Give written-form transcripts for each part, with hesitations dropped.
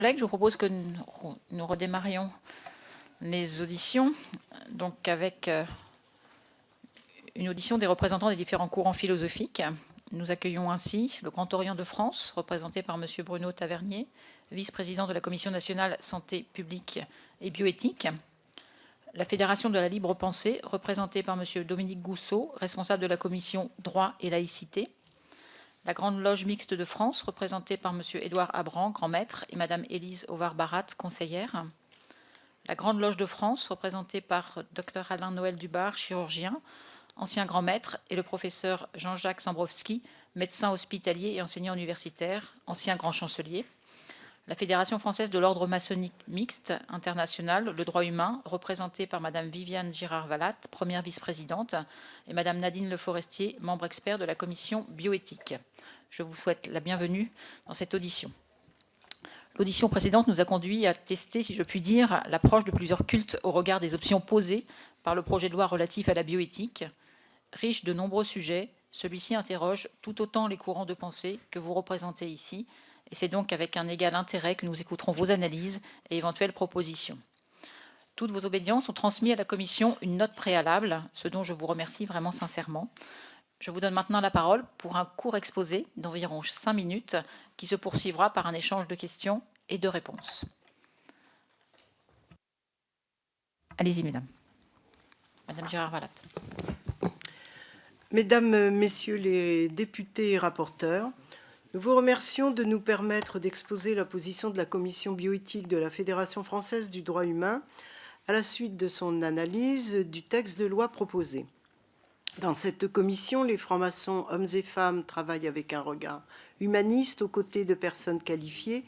Collègues, je vous propose que nous redémarrions les auditions, donc avec une audition des représentants des différents courants philosophiques. Nous accueillons ainsi le Grand Orient de France, représenté par M. Bruno Tavernier, vice-président de la Commission nationale santé publique et bioéthique. La Fédération de la libre pensée, représentée par M. Dominique Gousseau, responsable de la Commission droit et laïcité. La Grande Loge mixte de France, représentée par M. Édouard Abran, grand maître, et Mme Élise Ovar-Barat, conseillère. La Grande Loge de France, représentée par Dr Alain Noël Dubar, chirurgien, ancien grand maître, et le professeur Jean-Jacques Sambrowski, médecin hospitalier et enseignant universitaire, ancien grand chancelier. La Fédération française de l'ordre maçonnique mixte international, le droit humain, représentée par Mme Viviane Girard-Vallat, première vice-présidente, et Mme Nadine Le Forestier, membre expert de la commission bioéthique. Je vous souhaite la bienvenue dans cette audition. L'audition précédente nous a conduit à tester, si je puis dire, l'approche de plusieurs cultes au regard des options posées par le projet de loi relatif à la bioéthique. Riche de nombreux sujets, celui-ci interroge tout autant les courants de pensée que vous représentez ici, et c'est donc avec un égal intérêt que nous écouterons vos analyses et éventuelles propositions. Toutes vos obédiences ont transmis à la Commission une note préalable, ce dont je vous remercie vraiment sincèrement. Je vous donne maintenant la parole pour un court exposé d'environ 5 minutes qui se poursuivra par un échange de questions et de réponses. Allez-y, mesdames. Madame Girard-Vallat. Mesdames, Messieurs les députés et rapporteurs, nous vous remercions de nous permettre d'exposer la position de la Commission bioéthique de la Fédération française du droit humain à la suite de son analyse du texte de loi proposé. Dans cette commission, les francs-maçons, hommes et femmes, travaillent avec un regard humaniste aux côtés de personnes qualifiées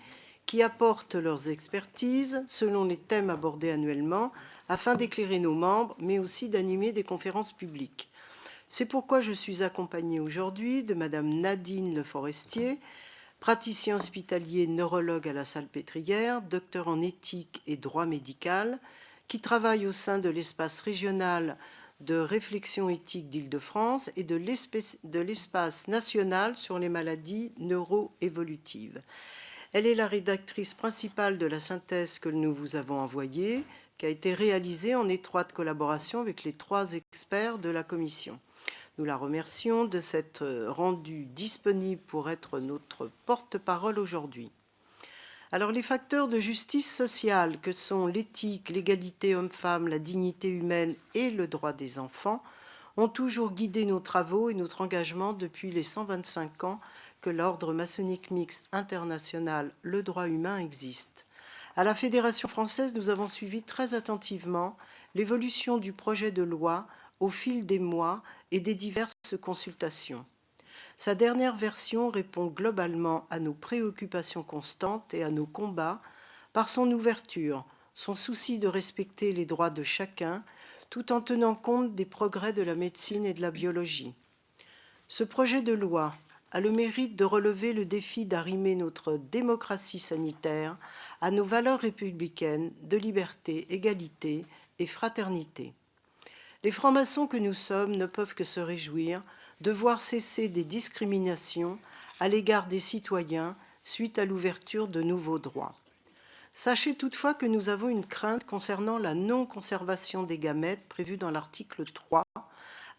qui apportent leurs expertises selon les thèmes abordés annuellement afin d'éclairer nos membres, mais aussi d'animer des conférences publiques. C'est pourquoi je suis accompagnée aujourd'hui de Madame Nadine Le Forestier, praticien hospitalier neurologue à la Salpêtrière, docteur en éthique et droit médical, qui travaille au sein de l'espace régional de réflexion éthique d'Île-de-France et de l'espace national sur les maladies neuroévolutives. Elle est la rédactrice principale de la synthèse que nous vous avons envoyée, qui a été réalisée en étroite collaboration avec les 3 experts de la Commission. Nous la remercions de s'être rendue disponible pour être notre porte-parole aujourd'hui. Alors, les facteurs de justice sociale que sont l'éthique, l'égalité homme-femme, la dignité humaine et le droit des enfants ont toujours guidé nos travaux et notre engagement depuis les 125 ans que l'ordre maçonnique mixte international, le droit humain, existe. À la Fédération française, nous avons suivi très attentivement l'évolution du projet de loi au fil des mois et des diverses consultations. Sa dernière version répond globalement à nos préoccupations constantes et à nos combats par son ouverture, son souci de respecter les droits de chacun, tout en tenant compte des progrès de la médecine et de la biologie. Ce projet de loi a le mérite de relever le défi d'arrimer notre démocratie sanitaire à nos valeurs républicaines de liberté, égalité et fraternité. Les francs-maçons que nous sommes ne peuvent que se réjouir de voir cesser des discriminations à l'égard des citoyens suite à l'ouverture de nouveaux droits. Sachez toutefois que nous avons une crainte concernant la non-conservation des gamètes prévue dans l'article 3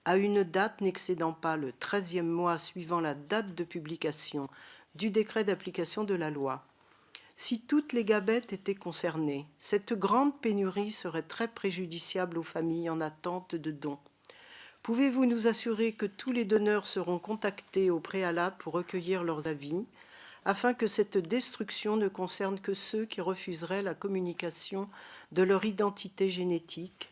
à une date n'excédant pas le 13e mois suivant la date de publication du décret d'application de la loi. Si toutes les gamètes étaient concernées, cette grande pénurie serait très préjudiciable aux familles en attente de dons. Pouvez-vous nous assurer que tous les donneurs seront contactés au préalable pour recueillir leurs avis, afin que cette destruction ne concerne que ceux qui refuseraient la communication de leur identité génétique?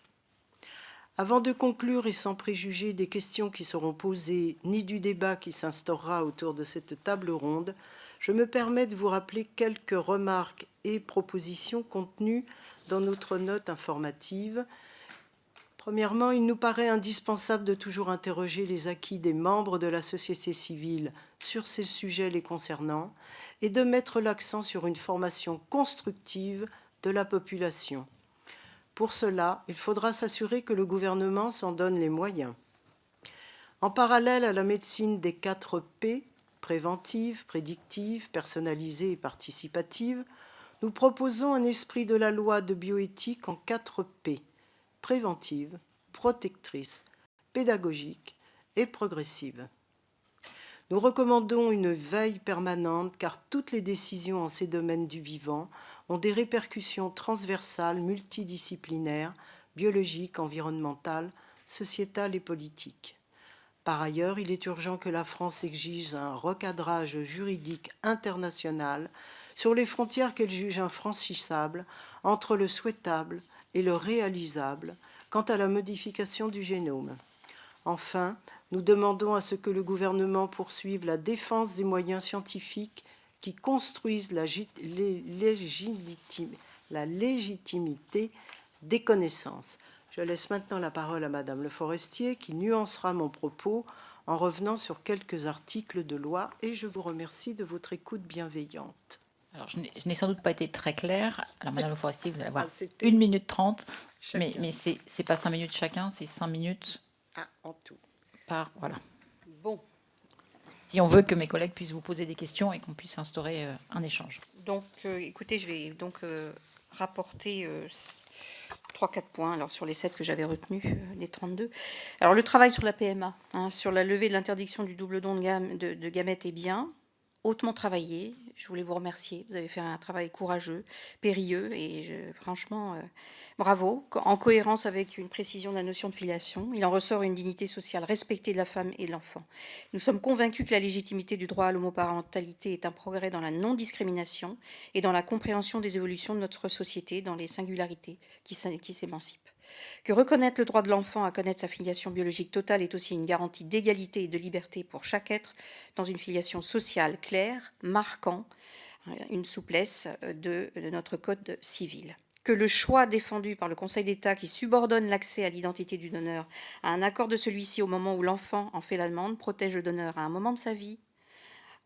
Avant de conclure et sans préjuger des questions qui seront posées, ni du débat qui s'instaurera autour de cette table ronde, je me permets de vous rappeler quelques remarques et propositions contenues dans notre note informative. Premièrement, il nous paraît indispensable de toujours interroger les acquis des membres de la société civile sur ces sujets les concernant et de mettre l'accent sur une formation constructive de la population. Pour cela, il faudra s'assurer que le gouvernement s'en donne les moyens. En parallèle à la médecine des 4 P, préventive, prédictive, personnalisée et participative, nous proposons un esprit de la loi de bioéthique en 4 P: préventive, protectrice, pédagogique et progressive. Nous recommandons une veille permanente car toutes les décisions en ces domaines du vivant ont des répercussions transversales, multidisciplinaires, biologiques, environnementales, sociétales et politiques. Par ailleurs, il est urgent que la France exige un recadrage juridique international sur les frontières qu'elle juge infranchissables entre le souhaitable et le réalisable quant à la modification du génome. Enfin, nous demandons à ce que le gouvernement poursuive la défense des moyens scientifiques qui construisent la légitimité des connaissances. Je laisse maintenant la parole à Madame Le Forestier qui nuancera mon propos en revenant sur quelques articles de loi et je vous remercie de votre écoute bienveillante. Alors, je n'ai sans doute pas été très claire. Alors, Madame Le Forestier, vous allez avoir C'était 1 minute 30, chacun. mais c'est pas 5 minutes chacun, c'est 5 minutes En tout. par... Voilà. Bon, Si on veut que mes collègues puissent vous poser des questions et qu'on puisse instaurer un échange. donc écoutez, je vais donc rapporter 3-4 points alors, sur les 7 que j'avais retenus, les 32. Alors le travail sur la PMA, sur la levée de l'interdiction du double don de gamètes est bien, hautement travaillé. Je voulais vous remercier. Vous avez fait un travail courageux, périlleux, et franchement, bravo. En cohérence avec une précision de la notion de filiation, il en ressort une dignité sociale respectée de la femme et de l'enfant. Nous sommes convaincus que la légitimité du droit à l'homoparentalité est un progrès dans la non-discrimination et dans la compréhension des évolutions de notre société, dans les singularités qui s'émancipent. Que reconnaître le droit de l'enfant à connaître sa filiation biologique totale est aussi une garantie d'égalité et de liberté pour chaque être dans une filiation sociale claire, marquant une souplesse de notre code civil. Que le choix défendu par le Conseil d'État qui subordonne l'accès à l'identité du donneur à un accord de celui-ci au moment où l'enfant en fait la demande protège le donneur à un moment de sa vie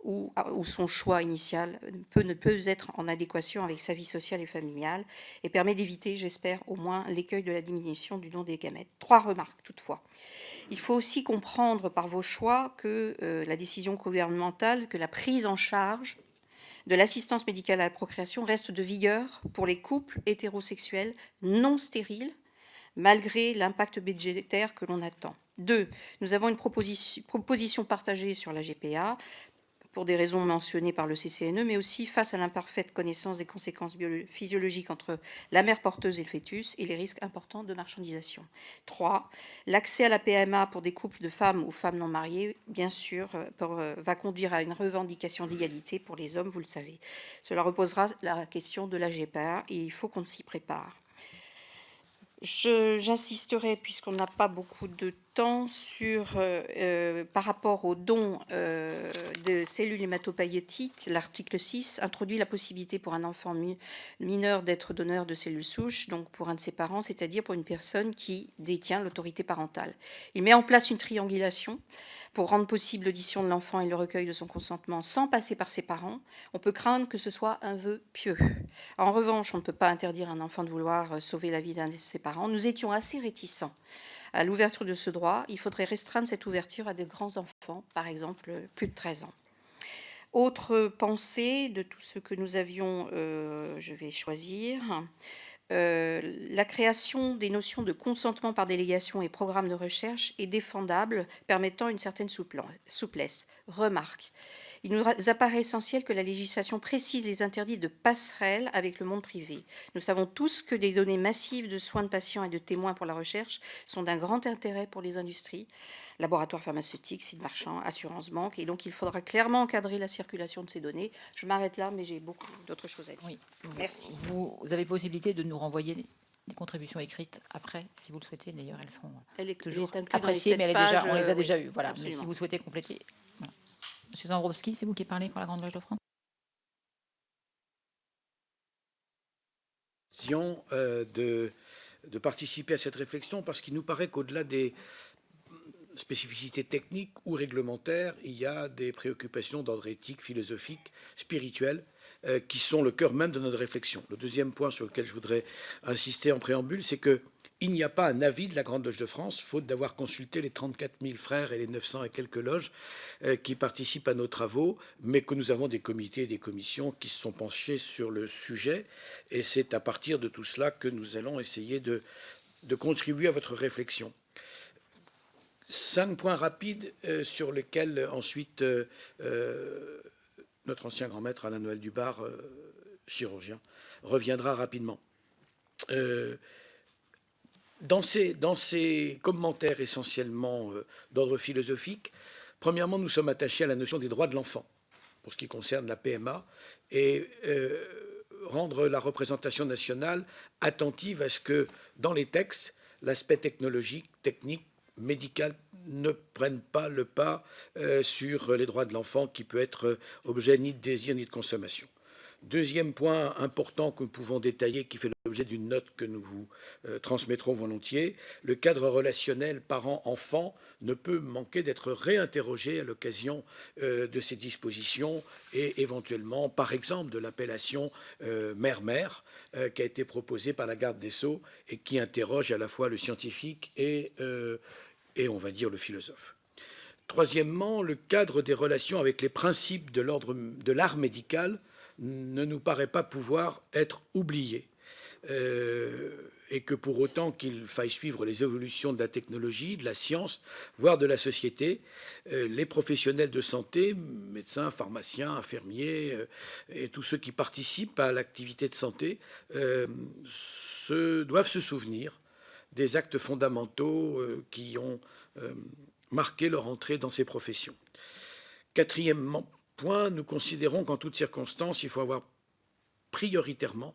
où son choix initial ne peut être en adéquation avec sa vie sociale et familiale et permet d'éviter, j'espère, au moins l'écueil de la diminution du don des gamètes. 3 remarques toutefois. Il faut aussi comprendre par vos choix que la décision gouvernementale, que la prise en charge de l'assistance médicale à la procréation reste de vigueur pour les couples hétérosexuels non stériles, malgré l'impact budgétaire que l'on attend. 2. Nous avons une proposition partagée sur la GPA, pour des raisons mentionnées par le CCNE, mais aussi face à l'imparfaite connaissance des conséquences physiologiques entre la mère porteuse et le fœtus et les risques importants de marchandisation. 3. L'accès à la PMA pour des couples de femmes ou femmes non mariées, bien sûr, va conduire à une revendication d'égalité pour les hommes, vous le savez. Cela reposera la question de la GPA et il faut qu'on s'y prépare. J'insisterai, puisqu'on n'a pas beaucoup de temps, par rapport au don de cellules hématopoïétiques. L'article 6 introduit la possibilité pour un enfant mineur d'être donneur de cellules souches, donc pour un de ses parents, c'est-à-dire pour une personne qui détient l'autorité parentale. Il met en place une triangulation pour rendre possible l'audition de l'enfant et le recueil de son consentement sans passer par ses parents. On peut craindre que ce soit un vœu pieux. En revanche, on ne peut pas interdire à un enfant de vouloir sauver la vie d'un de ses parents. Nous étions assez réticents à l'ouverture de ce droit. Il faudrait restreindre cette ouverture à des grands enfants, par exemple plus de 13 ans. Autre pensée de tout ce que nous avions, je vais choisir. La création des notions de consentement par délégation et programme de recherche est défendable, permettant une certaine souplesse. Remarque. Il nous apparaît essentiel que la législation précise les interdits de passerelle avec le monde privé. Nous savons tous que des données massives de soins de patients et de témoins pour la recherche sont d'un grand intérêt pour les industries, laboratoires pharmaceutiques, sites marchands, assurances, banques, et donc il faudra clairement encadrer la circulation de ces données. Je m'arrête là, mais j'ai beaucoup d'autres choses à dire. Oui. Merci. Vous avez possibilité de nous renvoyer des contributions écrites après, si vous le souhaitez. D'ailleurs, elles seront toujours appréciées, mais on les a déjà eues. Voilà. Mais si vous souhaitez compléter... Voilà. Monsieur Zambrowski, c'est vous qui parlez pour la Grande Loge de France. De participer à cette réflexion parce qu'il nous paraît qu'au-delà des spécificités techniques ou réglementaires, il y a des préoccupations d'ordre éthique, philosophique, spirituel qui sont le cœur même de notre réflexion. Le deuxième point sur lequel je voudrais insister en préambule, c'est qu'il n'y a pas un avis de la Grande Loge de France, faute d'avoir consulté les 34 000 frères et les 900 et quelques loges qui participent à nos travaux, mais que nous avons des comités et des commissions qui se sont penchés sur le sujet. Et c'est à partir de tout cela que nous allons essayer de contribuer à votre réflexion. 5 points rapides sur lesquels ensuite notre ancien grand maître Alain Noël Dubar, chirurgien, reviendra rapidement. Dans ces commentaires essentiellement d'ordre philosophique, premièrement, nous sommes attachés à la notion des droits de l'enfant pour ce qui concerne la PMA et rendre la représentation nationale attentive à ce que dans les textes, l'aspect technologique, technique, médical ne prenne pas le pas sur les droits de l'enfant qui peut être objet ni de désir ni de consommation. Deuxième point important que nous pouvons détailler, qui fait l'objet d'une note que nous vous transmettrons volontiers, le cadre relationnel parent-enfant ne peut manquer d'être réinterrogé à l'occasion de ces dispositions et éventuellement, par exemple, de l'appellation mère-mère qui a été proposée par la garde des Sceaux et qui interroge à la fois le scientifique et on va dire le philosophe. Troisièmement, le cadre des relations avec les principes de l'ordre de l'art médical ne nous paraît pas pouvoir être oublié. Et que pour autant qu'il faille suivre les évolutions de la technologie, de la science, voire de la société, les professionnels de santé, médecins, pharmaciens, infirmiers, et tous ceux qui participent à l'activité de santé, doivent se souvenir des actes fondamentaux qui ont marqué leur entrée dans ces professions. Quatrièmement, point, nous considérons qu'en toutes circonstances, il faut avoir prioritairement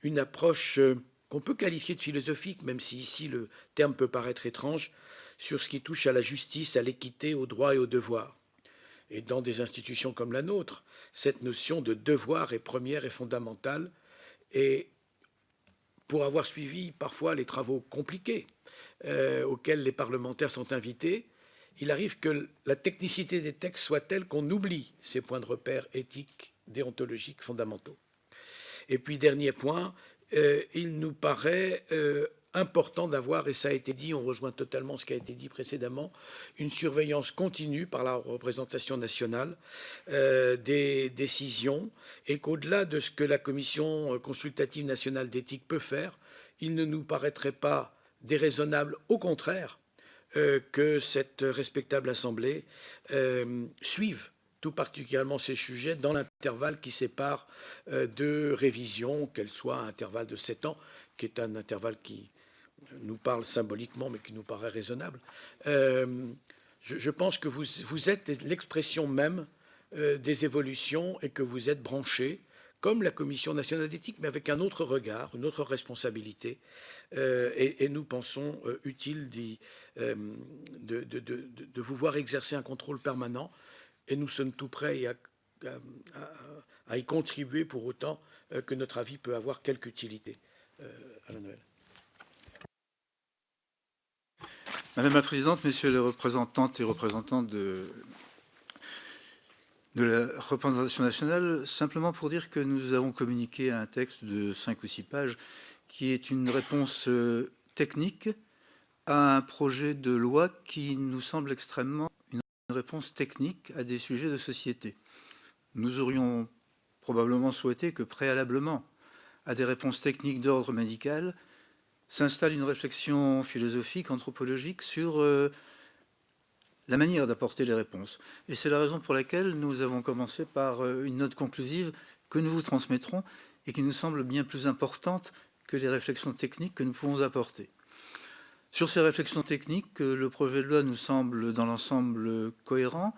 une approche qu'on peut qualifier de philosophique, même si ici le terme peut paraître étrange, sur ce qui touche à la justice, à l'équité, aux droits et aux devoirs. Et dans des institutions comme la nôtre, cette notion de devoir est première et fondamentale. Et pour avoir suivi parfois les travaux compliqués auxquels les parlementaires sont invités, il arrive que la technicité des textes soit telle qu'on oublie ces points de repère éthiques, déontologiques fondamentaux. Et puis, dernier point, il nous paraît important d'avoir, et ça a été dit, on rejoint totalement ce qui a été dit précédemment, une surveillance continue par la représentation nationale des décisions, et qu'au-delà de ce que la Commission consultative nationale d'éthique peut faire, il ne nous paraîtrait pas déraisonnable, au contraire, que cette respectable Assemblée suive tout particulièrement ces sujets dans l'intervalle qui sépare de révision, qu'elle soit à un intervalle de 7 ans, qui est un intervalle qui nous parle symboliquement, mais qui nous paraît raisonnable. Je pense que vous êtes l'expression même des évolutions et que vous êtes branchés, comme la Commission nationale d'éthique, mais avec un autre regard, une autre responsabilité. Et nous pensons utile de vous voir exercer un contrôle permanent. Et nous sommes tout prêts à y contribuer pour autant que notre avis peut avoir quelque utilité. Alain Noël. Madame la Présidente, Messieurs les représentantes et représentants de la représentation nationale, simplement pour dire que nous avons communiqué un texte de 5 ou 6 pages qui est une réponse technique à un projet de loi qui nous semble extrêmement une réponse technique à des sujets de société. Nous aurions probablement souhaité que préalablement à des réponses techniques d'ordre médical s'installe une réflexion philosophique, anthropologique sur la manière d'apporter les réponses. Et c'est la raison pour laquelle nous avons commencé par une note conclusive que nous vous transmettrons et qui nous semble bien plus importante que les réflexions techniques que nous pouvons apporter. Sur ces réflexions techniques, le projet de loi nous semble dans l'ensemble cohérent.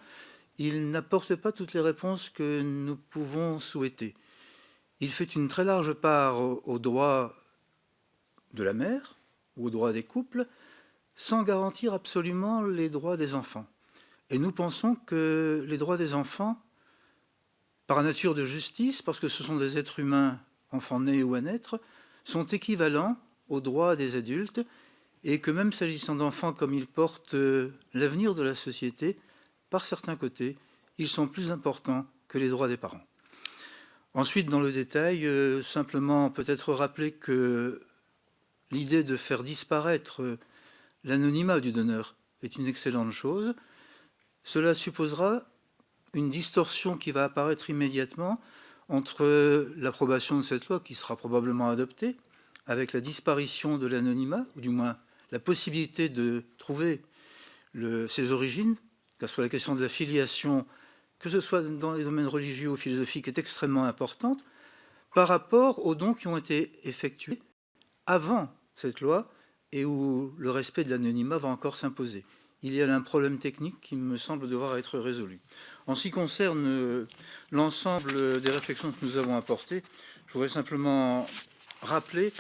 Il n'apporte pas toutes les réponses que nous pouvons souhaiter. Il fait une très large part aux droits de la mère ou aux droits des couples, sans garantir absolument les droits des enfants. Et nous pensons que les droits des enfants, par nature de justice, parce que ce sont des êtres humains, enfants nés ou à naître, sont équivalents aux droits des adultes, et que même s'agissant d'enfants comme ils portent l'avenir de la société, par certains côtés, ils sont plus importants que les droits des parents. Ensuite, dans le détail, simplement peut-être rappeler que l'idée de faire disparaître l'anonymat du donneur est une excellente chose. Cela supposera une distorsion qui va apparaître immédiatement entre l'approbation de cette loi, qui sera probablement adoptée, avec la disparition de l'anonymat, ou du moins la possibilité de trouver ses origines, que ce soit la question de la filiation, que ce soit dans les domaines religieux ou philosophiques, est extrêmement importante, par rapport aux dons qui ont été effectués avant cette loi et où le respect de l'anonymat va encore s'imposer. Il y a là un problème technique qui me semble devoir être résolu. En ce qui concerne l'ensemble des réflexions que nous avons apportées, je voudrais simplement rappeler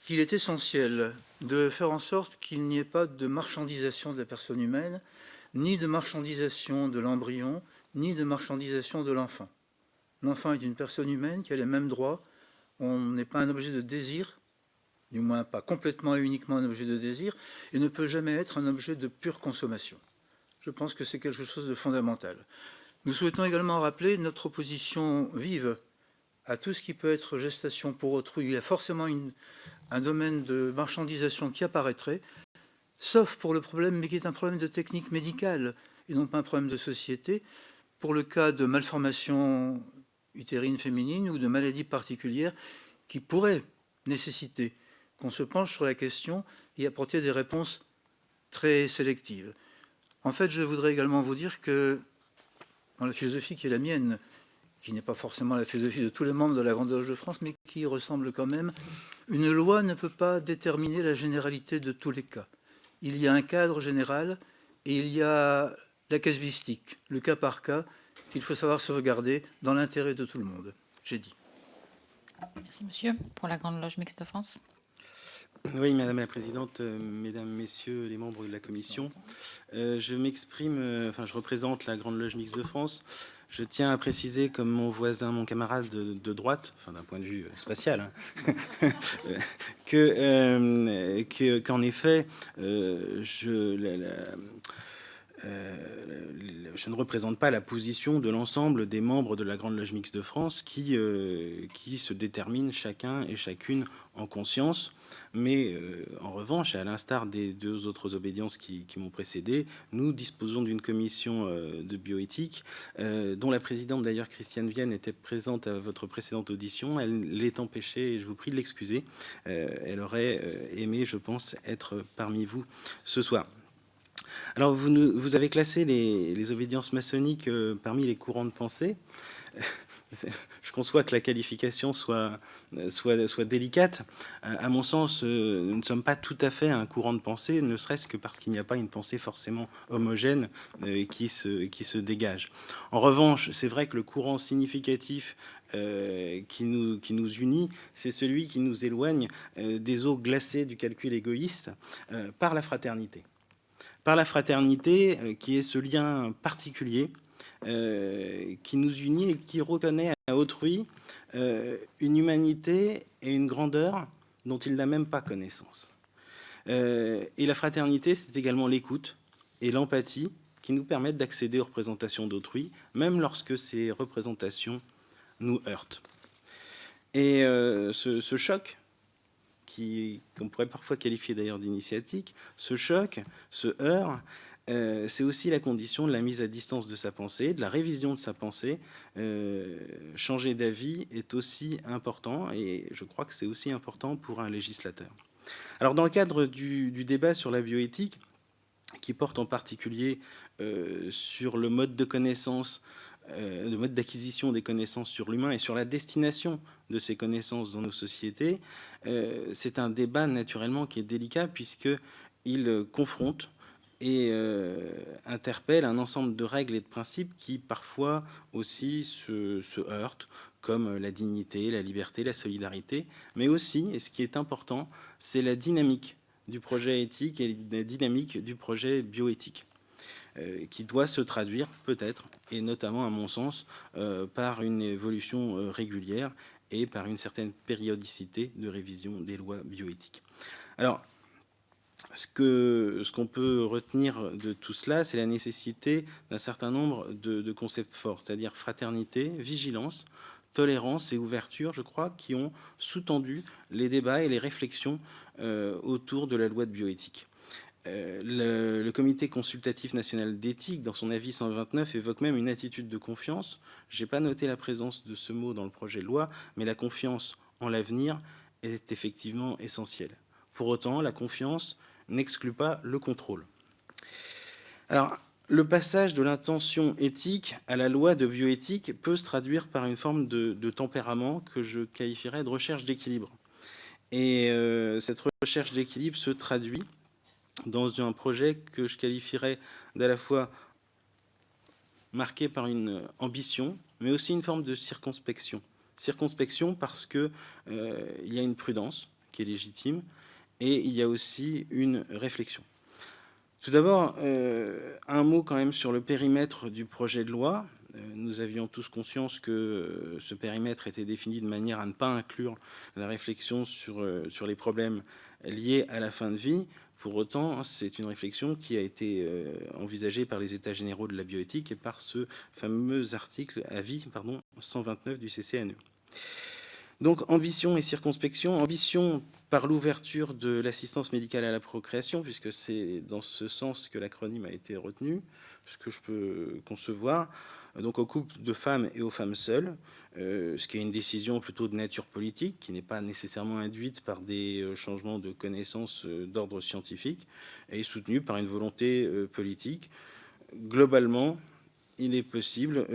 qu'il est essentiel de faire en sorte qu'il n'y ait pas de marchandisation de la personne humaine, ni de marchandisation de l'embryon, ni de marchandisation de l'enfant. L'enfant est une personne humaine qui a les mêmes droits. On n'est pas un objet de désir, du moins pas complètement et uniquement un objet de désir, et ne peut jamais être un objet de pure consommation. Je pense que c'est quelque chose de fondamental. Nous souhaitons également rappeler notre opposition vive à tout ce qui peut être gestation pour autrui. Il y a forcément un domaine de marchandisation qui apparaîtrait, sauf pour le problème, mais qui est un problème de technique médicale, et non pas un problème de société, pour le cas de malformation utérine féminine ou de maladies particulières qui pourraient nécessiter qu'on se penche sur la question et apporter des réponses très sélectives. En fait, je voudrais également vous dire que dans la philosophie qui est la mienne, qui n'est pas forcément la philosophie de tous les membres de la Grande Loge de France, mais qui ressemble quand même, une loi ne peut pas déterminer la généralité de tous les cas. Il y a un cadre général et il y a la casuistique, le cas par cas, qu'il faut savoir se regarder dans l'intérêt de tout le monde. J'ai dit. Merci, monsieur. Pour la Grande Loge Mixte de France. Oui, Madame la Présidente, Mesdames, Messieurs les membres de la Commission, je m'exprime, je représente la Grande Loge Mixte de France. Je tiens à préciser, comme mon voisin, mon camarade de droite, enfin d'un point de vue spatial, hein, qu'en effet, je ne représente pas la position de l'ensemble des membres de la Grande Loge Mixte de France qui se déterminent chacun et chacune en conscience. Mais en revanche, à l'instar des deux autres obédiences qui m'ont précédé, nous disposons d'une commission de bioéthique dont la présidente, d'ailleurs, Christiane Vienne, était présente à votre précédente audition. Elle l'est empêchée et je vous prie de l'excuser. Elle aurait aimé, je pense, être parmi vous ce soir. Alors, vous avez classé les obédiences maçonniques parmi les courants de pensée. Je conçois que la qualification soit délicate. À mon sens, nous ne sommes pas tout à fait un courant de pensée, ne serait-ce que parce qu'il n'y a pas une pensée forcément homogène qui se dégage. En revanche, c'est vrai que le courant significatif qui nous unit, c'est celui qui nous éloigne des eaux glacées du calcul égoïste par la fraternité. Par la fraternité, qui est ce lien particulier qui nous unit et qui reconnaît à autrui une humanité et une grandeur dont il n'a même pas connaissance. Et la fraternité, c'est également l'écoute et l'empathie qui nous permettent d'accéder aux représentations d'autrui, même lorsque ces représentations nous heurtent. Et ce choc, qu'on pourrait parfois qualifier d'ailleurs d'initiatique, ce choc, ce heurt, c'est aussi la condition de la mise à distance de sa pensée, de la révision de sa pensée. Changer d'avis est aussi important et je crois que c'est aussi important pour un législateur. Alors dans le cadre du débat sur la bioéthique, qui porte en particulier sur le mode de connaissance, le mode d'acquisition des connaissances sur l'humain et sur la destination de ces connaissances dans nos sociétés, c'est un débat naturellement qui est délicat puisqu'il confronte et interpelle un ensemble de règles et de principes qui parfois aussi se heurtent, comme la dignité, la liberté, la solidarité, mais aussi, et ce qui est important, c'est la dynamique du projet éthique et la dynamique du projet bioéthique, qui doit se traduire peut-être, et notamment à mon sens, par une évolution régulière et par une certaine périodicité de révision des lois bioéthiques. Alors, ce qu'on peut retenir de tout cela, c'est la nécessité d'un certain nombre de concepts forts, c'est-à-dire fraternité, vigilance, tolérance et ouverture, je crois, qui ont sous-tendu les débats et les réflexions autour de la loi de bioéthique. Le Comité consultatif national d'éthique, dans son avis 129, évoque même une attitude de confiance. Je n'ai pas noté la présence de ce mot dans le projet de loi, mais la confiance en l'avenir est effectivement essentielle. Pour autant, la confiance n'exclut pas le contrôle. Alors, le passage de l'intention éthique à la loi de bioéthique peut se traduire par une forme de tempérament que je qualifierais de recherche d'équilibre. Et cette recherche d'équilibre se traduit dans un projet que je qualifierais d'à la fois marqué par une ambition, mais aussi une forme de circonspection. Circonspection parce qu'il y a une prudence qui est légitime et il y a aussi une réflexion. Tout d'abord, un mot quand même sur le périmètre du projet de loi. Nous avions tous conscience que ce périmètre était défini de manière à ne pas inclure la réflexion sur les problèmes liés à la fin de vie. Pour autant, c'est une réflexion qui a été envisagée par les États généraux de la bioéthique et par ce fameux article, avis 129 du CCNE. Donc, ambition et circonspection. Ambition par l'ouverture de l'assistance médicale à la procréation, puisque c'est dans ce sens que l'acronyme a été retenu, ce que je peux concevoir, donc aux couples de femmes et aux femmes seules, ce qui est une décision plutôt de nature politique, qui n'est pas nécessairement induite par des changements de connaissances d'ordre scientifique, et soutenue par une volonté politique. Globalement, il est possible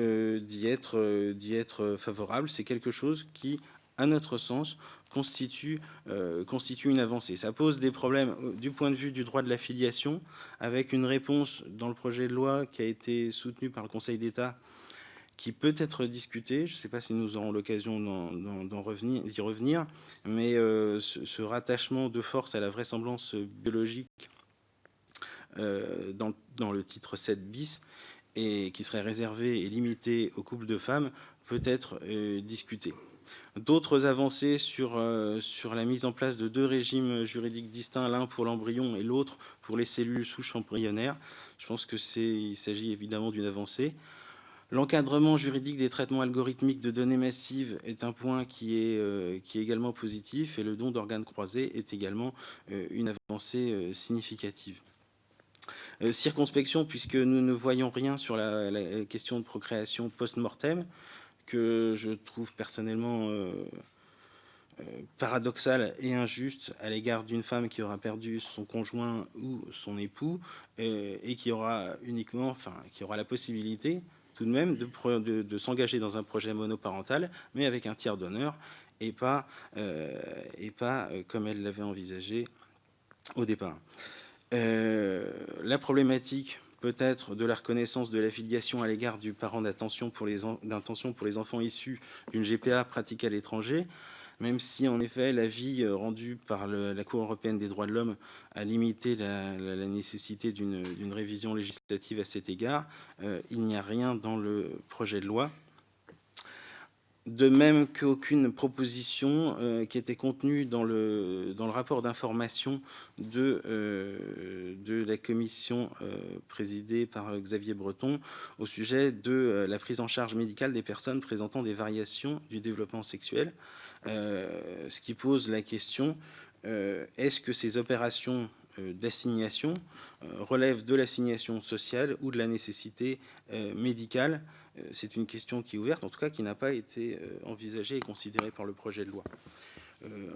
d'y être favorable. C'est quelque chose qui, à notre sens, constitue une avancée. Ça pose des problèmes du point de vue du droit de la filiation, avec une réponse dans le projet de loi qui a été soutenue par le Conseil d'État, qui peut être discutée. Je ne sais pas si nous aurons l'occasion d'y revenir, mais ce rattachement de force à la vraisemblance biologique dans le titre 7 bis, et qui serait réservé et limité aux couples de femmes, peut être discuté. D'autres avancées sur la mise en place de 2 régimes juridiques distincts, l'un pour l'embryon et l'autre pour les cellules souches embryonnaires. Je pense qu'il s'agit évidemment d'une avancée. L'encadrement juridique des traitements algorithmiques de données massives est un point qui est également positif, et le don d'organes croisés est également une avancée significative. Circonspection, puisque nous ne voyons rien sur la question de procréation post-mortem, que je trouve personnellement paradoxal et injuste à l'égard d'une femme qui aura perdu son conjoint ou son époux et qui aura la possibilité tout de même de s'engager dans un projet monoparental, mais avec un tiers donneur et pas comme elle l'avait envisagé au départ. La problématique peut-être de la reconnaissance de la filiation à l'égard du parent d'intention pour les enfants issus d'une GPA pratiquée à l'étranger, même si en effet l'avis rendu par la Cour européenne des droits de l'homme a limité la nécessité d'une révision législative à cet égard, il n'y a rien dans le projet de loi. De même qu'aucune proposition qui était contenue dans le rapport d'information de la commission présidée par Xavier Breton au sujet de la prise en charge médicale des personnes présentant des variations du développement sexuel, ce qui pose la question, est-ce que ces opérations d'assignation relèvent de l'assignation sociale ou de la nécessité médicale? C'est une question qui est ouverte, en tout cas qui n'a pas été envisagée et considérée par le projet de loi.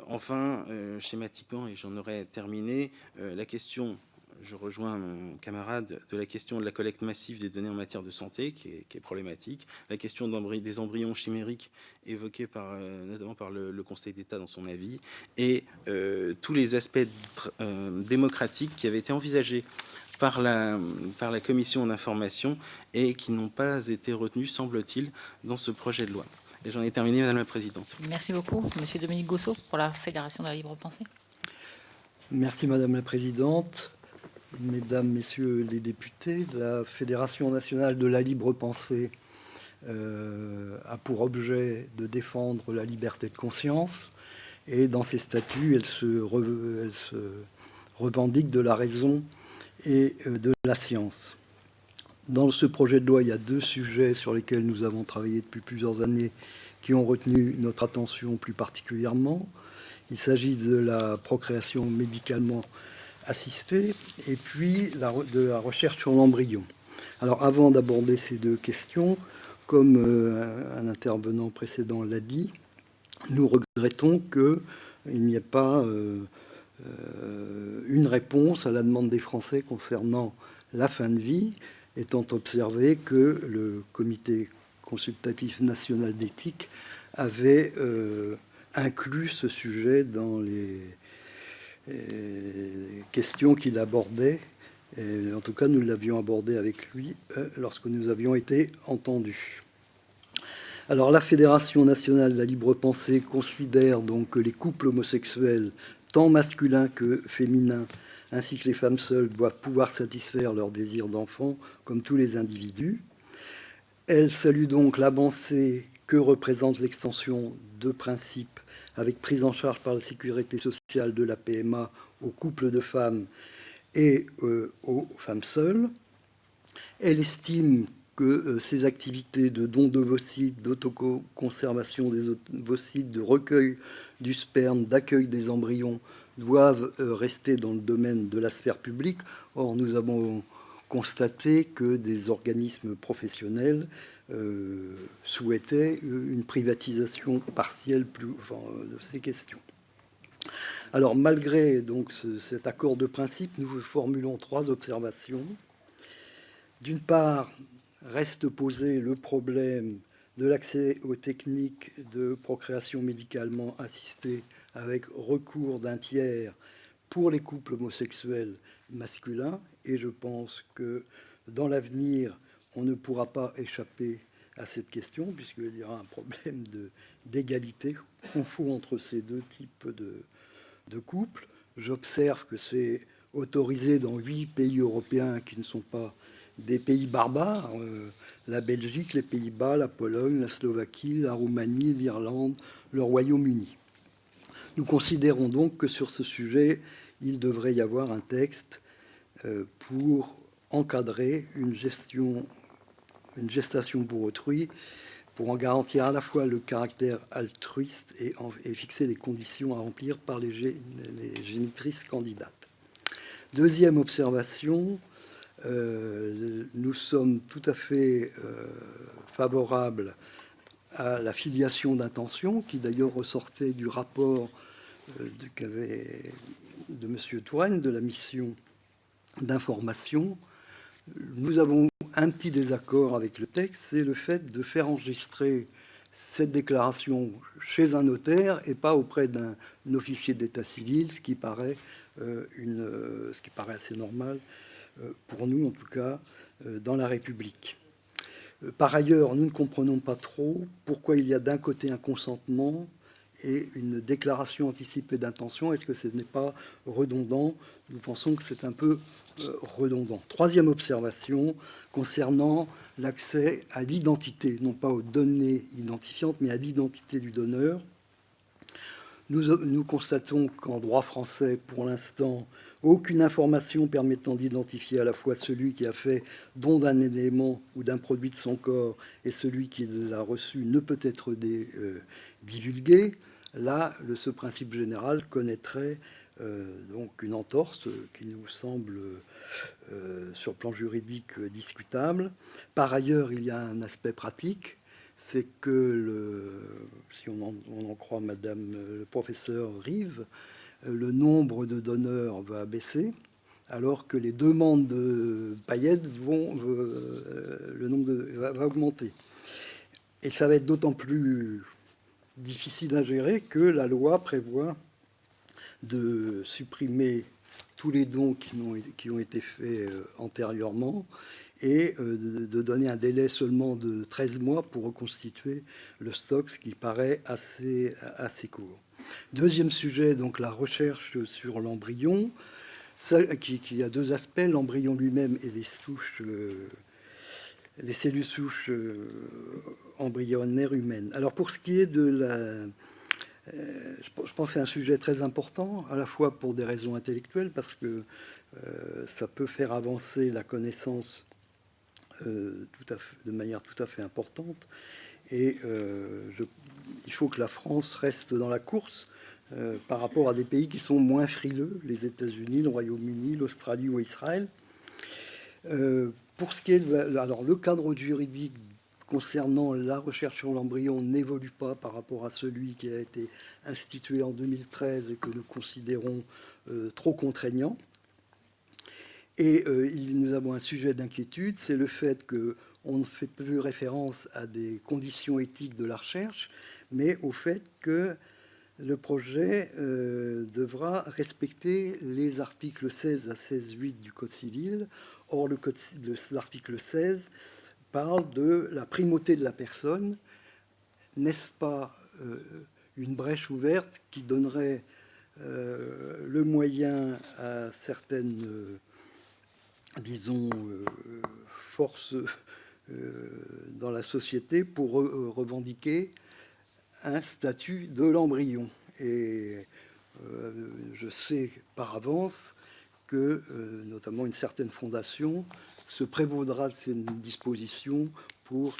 Enfin, schématiquement, et j'en aurais terminé, la question, je rejoins mon camarade, de la question de la collecte massive des données en matière de santé, qui est problématique, la question des embryons chimériques évoquée notamment par le Conseil d'État dans son avis, et tous les aspects démocratiques qui avaient été envisagés par la commission d'information et qui n'ont pas été retenus, semble-t-il, dans ce projet de loi. Et j'en ai terminé, Madame la Présidente. Merci beaucoup. Monsieur Dominique Gosseau, pour la Fédération de la Libre Pensée. Merci Madame la Présidente. Mesdames, Messieurs les députés, la Fédération nationale de la Libre Pensée a pour objet de défendre la liberté de conscience, et dans ses statuts, elle se revendique de la raison et de la science. Dans ce projet de loi, il y a 2 sujets sur lesquels nous avons travaillé depuis plusieurs années qui ont retenu notre attention plus particulièrement. Il s'agit de la procréation médicalement assistée et puis de la recherche sur l'embryon. Alors avant d'aborder ces deux questions, comme un intervenant précédent l'a dit, nous regrettons qu'il n'y ait pas une réponse à la demande des Français concernant la fin de vie, étant observé que le Comité consultatif national d'éthique avait inclus ce sujet dans les questions qu'il abordait. Et en tout cas, nous l'avions abordé avec lui lorsque nous avions été entendus. Alors, la Fédération nationale de la libre pensée considère donc que les couples homosexuels, tant masculins que féminins, ainsi que les femmes seules, doivent pouvoir satisfaire leurs désirs d'enfant comme tous les individus. Elle salue donc l'avancée que représente l'extension de principes avec prise en charge par la sécurité sociale de la PMA aux couples de femmes et aux femmes seules. Elle estime que ces activités de don d'ovocytes, d'autoconservation des ovocytes, de recueil du sperme, d'accueil des embryons doivent rester dans le domaine de la sphère publique. Or, nous avons constaté que des organismes professionnels souhaitaient une privatisation partielle de ces questions. Alors, malgré donc cet accord de principe, nous formulons 3 observations. D'une part, reste posé le problème de l'accès aux techniques de procréation médicalement assistée avec recours d'un tiers pour les couples homosexuels masculins. Et je pense que dans l'avenir, on ne pourra pas échapper à cette question, puisqu'il y aura un problème d'égalité confond entre ces deux types de couples. J'observe que c'est autorisé dans 8 pays européens qui ne sont pas des pays barbares, la Belgique, les Pays-Bas, la Pologne, la Slovaquie, la Roumanie, l'Irlande, le Royaume-Uni. Nous considérons donc que sur ce sujet, il devrait y avoir un texte pour encadrer une gestation pour autrui, pour en garantir à la fois le caractère altruiste et fixer les conditions à remplir par les génitrices candidates. Deuxième observation, nous sommes tout à fait favorables à la filiation d'intention, qui d'ailleurs ressortait du rapport de M. Touraine, de la mission d'information. Nous avons un petit désaccord avec le texte, c'est le fait de faire enregistrer cette déclaration chez un notaire et pas auprès d'un officier d'état civil, ce qui paraît assez normal pour nous, en tout cas, dans la République. Par ailleurs, nous ne comprenons pas trop pourquoi il y a d'un côté un consentement et une déclaration anticipée d'intention. Est-ce que ce n'est pas redondant? Nous pensons que c'est un peu redondant. Troisième observation concernant l'accès à l'identité, non pas aux données identifiantes, mais à l'identité du donneur. Nous constatons qu'en droit français, pour l'instant, aucune information permettant d'identifier à la fois celui qui a fait don d'un élément ou d'un produit de son corps et celui qui l'a reçu ne peut être divulguée. Là, ce principe général connaîtrait donc une entorse qui nous semble, sur le plan juridique, discutable. Par ailleurs, il y a un aspect pratique. C'est que, si on en croit Madame le professeur Rive, le nombre de donneurs va baisser, alors que les demandes de paillettes le nombre va augmenter. Et ça va être d'autant plus difficile à gérer que la loi prévoit de supprimer tous les dons qui ont été faits antérieurement et de donner un délai seulement de 13 mois pour reconstituer le stock, ce qui paraît assez court. Deuxième sujet, donc la recherche sur l'embryon, qui a 2 aspects, l'embryon lui-même et les cellules souches embryonnaires humaines. Alors pour ce qui est de je pense que c'est un sujet très important, à la fois pour des raisons intellectuelles, parce que ça peut faire avancer la connaissance de manière tout à fait importante, Et il faut que la France reste dans la course par rapport à des pays qui sont moins frileux, les États-Unis, le Royaume-Uni, l'Australie ou Israël. Pour ce qui est alors le cadre juridique concernant la recherche sur l'embryon n'évolue pas par rapport à celui qui a été institué en 2013 et que nous considérons trop contraignant. Et nous avons un sujet d'inquiétude, c'est le fait qu'on ne fait plus référence à des conditions éthiques de la recherche, mais au fait que le projet devra respecter les articles 16 à 16.8 du Code civil. Or, l'article 16 parle de la primauté de la personne. N'est-ce pas une brèche ouverte qui donnerait le moyen à certaines, disons, forces dans la société pour revendiquer un statut de l'embryon? Et je sais par avance que notamment une certaine fondation se prévaudra de ces dispositions pour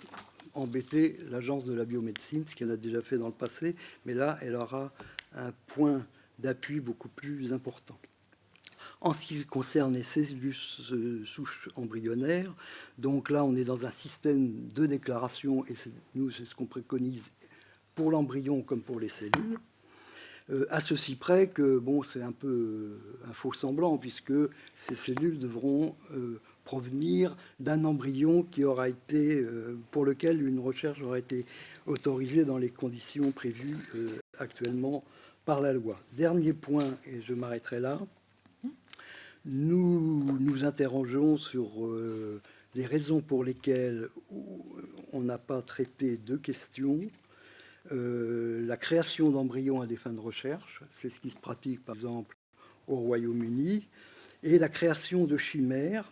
embêter l'Agence de la biomédecine, ce qu'elle a déjà fait dans le passé, mais là, elle aura un point d'appui beaucoup plus important. En ce qui concerne les cellules souches embryonnaires, donc là, on est dans un système de déclaration, et nous, c'est ce qu'on préconise pour l'embryon comme pour les cellules. À ceci près que, bon, c'est un peu un faux semblant, puisque ces cellules devront provenir d'un embryon qui aura été, pour lequel une recherche aura été autorisée dans les conditions prévues actuellement par la loi. Dernier point, et je m'arrêterai là, nous nous interrogeons sur les raisons pour lesquelles on n'a pas traité deux questions. La création d'embryons à des fins de recherche, c'est ce qui se pratique par exemple au Royaume-Uni, et la création de chimères.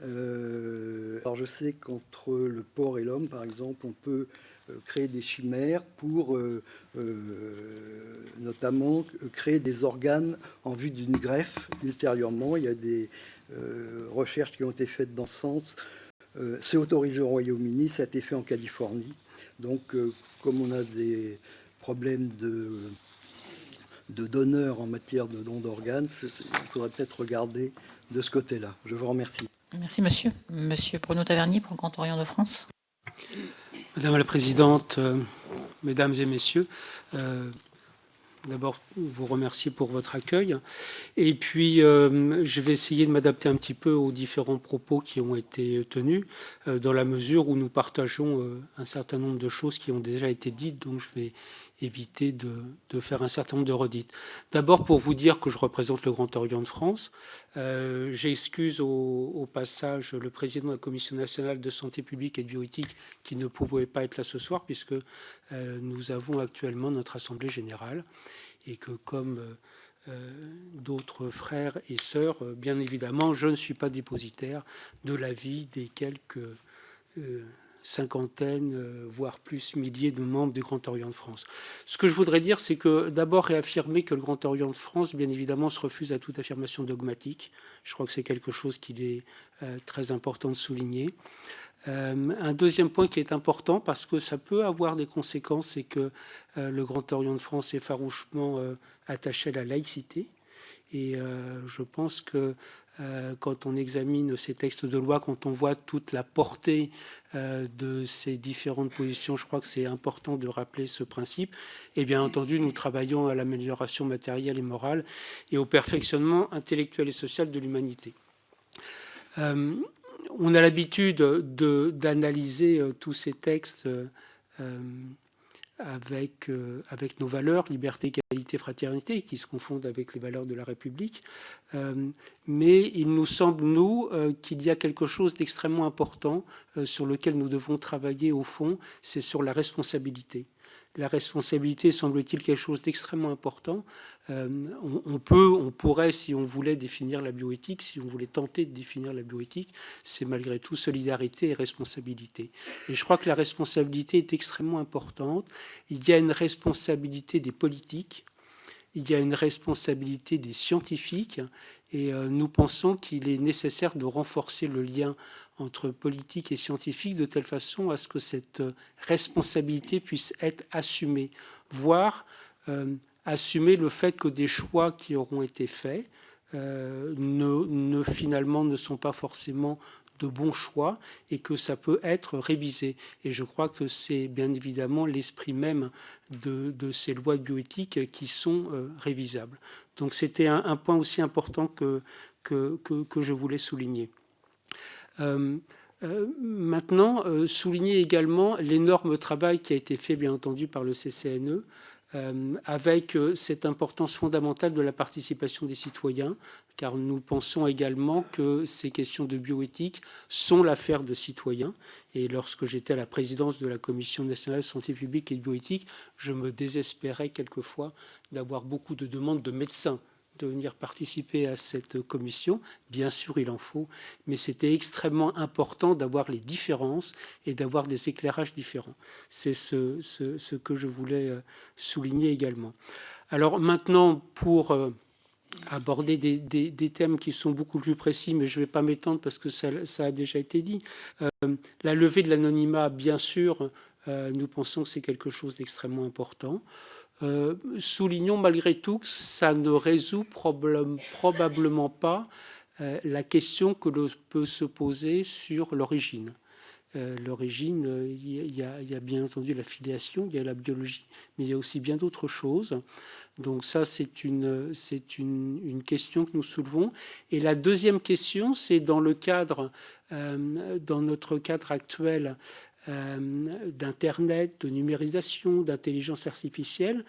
Alors je sais qu'entre le porc et l'homme, par exemple, on peut créer des chimères pour notamment créer des organes en vue d'une greffe ultérieurement. Il y a des recherches qui ont été faites dans ce sens. C'est autorisé au Royaume-Uni, ça a été fait en Californie. Donc, comme on a des problèmes de donneurs en matière de don d'organes, il faudrait peut-être regarder de ce côté-là. Je vous remercie. Merci, monsieur. Monsieur Bruno Tavernier pour le Grand Orient de France. Madame la Présidente, Mesdames et Messieurs, d'abord, vous remercier pour votre accueil. Et puis, je vais essayer de m'adapter un petit peu aux différents propos qui ont été tenus, dans la mesure où nous partageons un certain nombre de choses qui ont déjà été dites, donc je vais éviter de faire un certain nombre de redites. D'abord, pour vous dire que je représente le Grand Orient de France, j'excuse au passage le président de la Commission nationale de santé publique et de bioéthique qui ne pouvait pas être là ce soir, puisque nous avons actuellement notre Assemblée générale, et que comme d'autres frères et sœurs, bien évidemment, je ne suis pas dépositaire de l'avis des quelques cinquantaine, voire plus milliers de membres du Grand Orient de France. Ce que je voudrais dire, c'est que d'abord réaffirmer que le Grand Orient de France, bien évidemment, se refuse à toute affirmation dogmatique. Je crois que c'est quelque chose qu'il est très important de souligner. Un deuxième point qui est important, parce que ça peut avoir des conséquences, c'est que le Grand Orient de France est farouchement attaché à la laïcité. Et je pense que quand on examine ces textes de loi, quand on voit toute la portée de ces différentes positions, je crois que c'est important de rappeler ce principe. Et bien entendu, nous travaillons à l'amélioration matérielle et morale et au perfectionnement intellectuel et social de l'humanité. On a l'habitude d'analyser tous ces textes avec nos valeurs, liberté, égalité, fraternité, qui se confondent avec les valeurs de la République. Mais il nous semble, nous, qu'il y a quelque chose d'extrêmement important sur lequel nous devons travailler au fond, c'est sur la responsabilité. La responsabilité, semble-t-il, quelque chose d'extrêmement important. On pourrait, si on voulait définir la bioéthique, si on voulait tenter de définir la bioéthique, c'est malgré tout solidarité et responsabilité. Et je crois que la responsabilité est extrêmement importante. Il y a une responsabilité des politiques, il y a une responsabilité des scientifiques et nous pensons qu'il est nécessaire de renforcer le lien entre politique et scientifique de telle façon à ce que cette responsabilité puisse être assumée, voire assumer le fait que des choix qui auront été faits finalement ne sont pas forcément de bons choix et que ça peut être révisé. Et je crois que c'est bien évidemment l'esprit même de ces lois de bioéthique qui sont révisables. Donc c'était un point aussi important que je voulais souligner. Maintenant, souligner également l'énorme travail qui a été fait, bien entendu, par le CCNE, avec cette importance fondamentale de la participation des citoyens, car nous pensons également que ces questions de bioéthique sont l'affaire de citoyens. Et lorsque j'étais à la présidence de la Commission nationale de santé publique et de bioéthique, je me désespérais quelquefois d'avoir beaucoup de demandes de médecins de venir participer à cette commission. Bien sûr, il en faut, mais c'était extrêmement important d'avoir les différences et d'avoir des éclairages différents. C'est ce que je voulais souligner également. Alors maintenant, pour aborder des thèmes qui sont beaucoup plus précis, mais je ne vais pas m'étendre parce que ça a déjà été dit. La levée de l'anonymat, bien sûr, nous pensons que c'est quelque chose d'extrêmement important. Soulignons malgré tout que ça ne résout probablement pas la question que l'on peut se poser sur l'origine. L'origine, il y a bien entendu la filiation, il y a la biologie, mais il y a aussi bien d'autres choses. Donc ça, c'est une question que nous soulevons. Et la deuxième question, c'est dans notre cadre actuel, d'Internet, de numérisation, d'intelligence artificielle.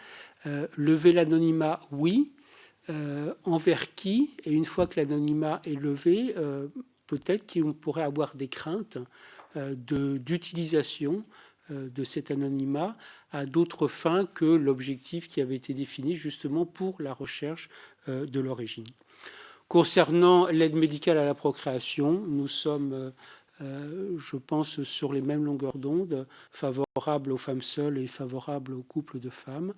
Lever l'anonymat, oui. Envers qui? Et une fois que l'anonymat est levé, peut-être qu'on pourrait avoir des craintes d'utilisation de cet anonymat à d'autres fins que l'objectif qui avait été défini justement pour la recherche de l'origine. Concernant l'aide médicale à la procréation, nous sommes je pense, sur les mêmes longueurs d'onde, favorables aux femmes seules et favorables aux couples de femmes.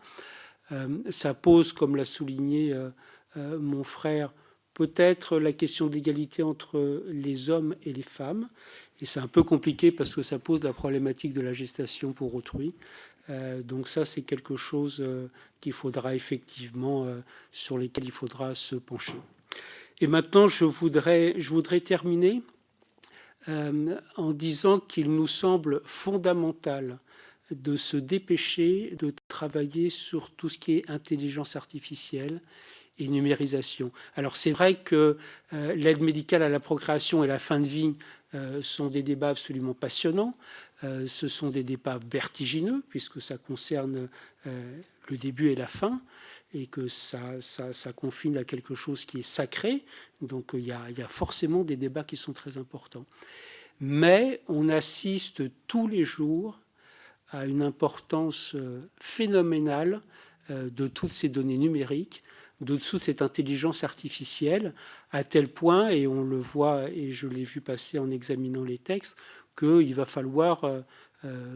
Ça pose, comme l'a souligné mon frère, peut-être la question d'égalité entre les hommes et les femmes. Et c'est un peu compliqué parce que ça pose la problématique de la gestation pour autrui. Donc ça, c'est quelque chose qu'il faudra effectivement, sur lesquels il faudra se pencher. Et maintenant, je voudrais terminer en disant qu'il nous semble fondamental de se dépêcher de travailler sur tout ce qui est intelligence artificielle et numérisation. Alors c'est vrai que l'aide médicale à la procréation et la fin de vie sont des débats absolument passionnants. Ce sont des débats vertigineux puisque ça concerne le début et la fin, et que ça confine à quelque chose qui est sacré. Donc il y a forcément des débats qui sont très importants. Mais on assiste tous les jours à une importance phénoménale de toutes ces données numériques, de toute cette intelligence artificielle, à tel point, et on le voit, et je l'ai vu passer en examinant les textes, qu'il va falloir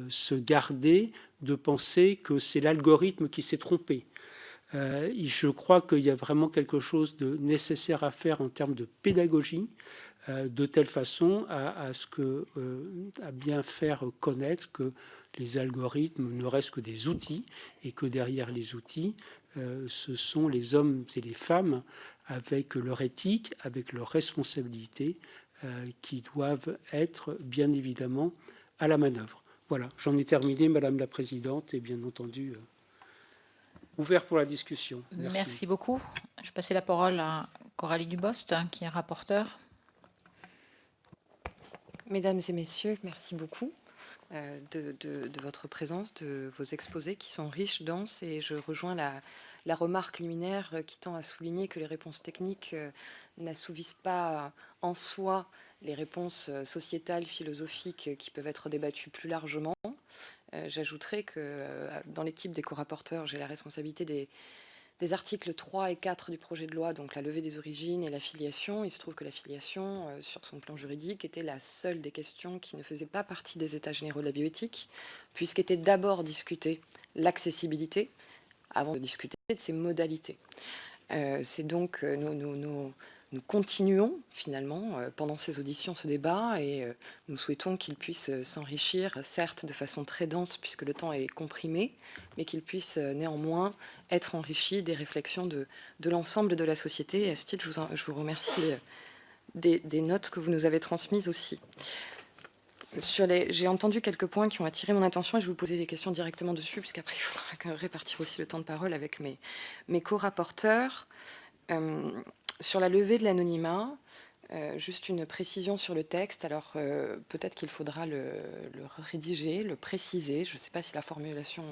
se garder de penser que c'est l'algorithme qui s'est trompé. Je crois qu'il y a vraiment quelque chose de nécessaire à faire en termes de pédagogie, de telle façon à bien faire connaître que les algorithmes ne restent que des outils et que derrière les outils, ce sont les hommes et les femmes avec leur éthique, avec leur responsabilité qui doivent être bien évidemment à la manœuvre. Voilà, j'en ai terminé, Madame la Présidente, et bien entendu ouvert pour la discussion. Merci beaucoup. Je vais passer la parole à Coralie Dubost, qui est rapporteure. Mesdames et messieurs, merci beaucoup de votre présence, de vos exposés qui sont riches, denses, et je rejoins la remarque liminaire qui tend à souligner que les réponses techniques n'assouvissent pas en soi les réponses sociétales, philosophiques qui peuvent être débattues plus largement. J'ajouterai que dans l'équipe des co-rapporteurs, j'ai la responsabilité des articles 3 et 4 du projet de loi, donc la levée des origines et la filiation. Il se trouve que la filiation, sur son plan juridique, était la seule des questions qui ne faisait pas partie des états généraux de la bioéthique, puisqu'était d'abord discutée l'accessibilité, avant de discuter de ces modalités. C'est donc, nous continuons finalement pendant ces auditions ce débat et nous souhaitons qu'il puisse s'enrichir, certes de façon très dense puisque le temps est comprimé, mais qu'il puisse néanmoins être enrichi des réflexions de l'ensemble de la société. Et à ce titre, je vous remercie des notes que vous nous avez transmises aussi. J'ai entendu quelques points qui ont attiré mon attention et je vais vous poser des questions directement dessus, puisqu'après il faudra répartir aussi le temps de parole avec mes co-rapporteurs. Sur la levée de l'anonymat, juste une précision sur le texte. Alors peut-être qu'il faudra le rédiger, le préciser. Je ne sais pas si la formulation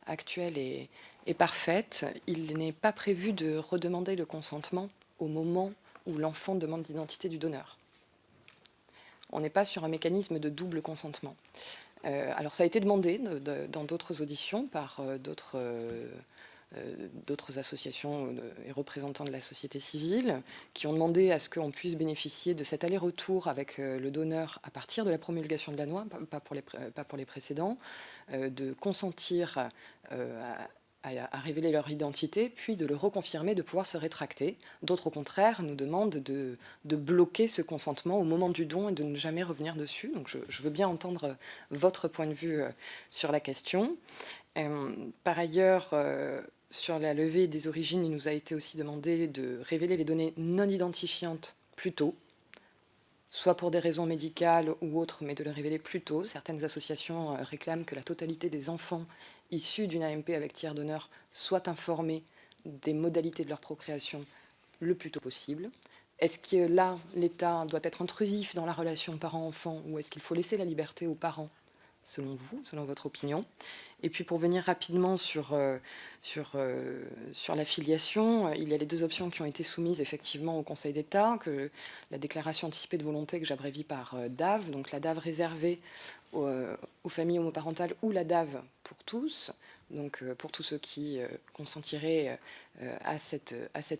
actuelle est parfaite. Il n'est pas prévu de redemander le consentement au moment où l'enfant demande l'identité du donneur. On n'est pas sur un mécanisme de double consentement. Alors ça a été demandé dans d'autres auditions par d'autres associations et représentants de la société civile qui ont demandé à ce qu'on puisse bénéficier de cet aller-retour avec le donneur à partir de la promulgation de la loi, pas pour les précédents, de consentir à révéler leur identité, puis de le reconfirmer, de pouvoir se rétracter. D'autres, au contraire, nous demandent de bloquer ce consentement au moment du don et de ne jamais revenir dessus. Donc je veux bien entendre votre point de vue sur la question. Par ailleurs, sur la levée des origines, il nous a été aussi demandé de révéler les données non identifiantes plus tôt, soit pour des raisons médicales ou autres, mais de le révéler plus tôt. Certaines associations réclament que la totalité des enfants issus d'une AMP avec tiers donneur soient informés des modalités de leur procréation le plus tôt possible. Est-ce que là, l'État doit être intrusif dans la relation parent-enfant ou est-ce qu'il faut laisser la liberté aux parents, selon vous, selon votre opinion? Et puis pour venir rapidement sur la filiation, il y a les deux options qui ont été soumises effectivement au Conseil d'État, que la déclaration anticipée de volonté que j'abrévie par DAV, donc la DAV réservée aux familles homoparentales ou la DAV pour tous, donc pour tous ceux qui consentiraient à cette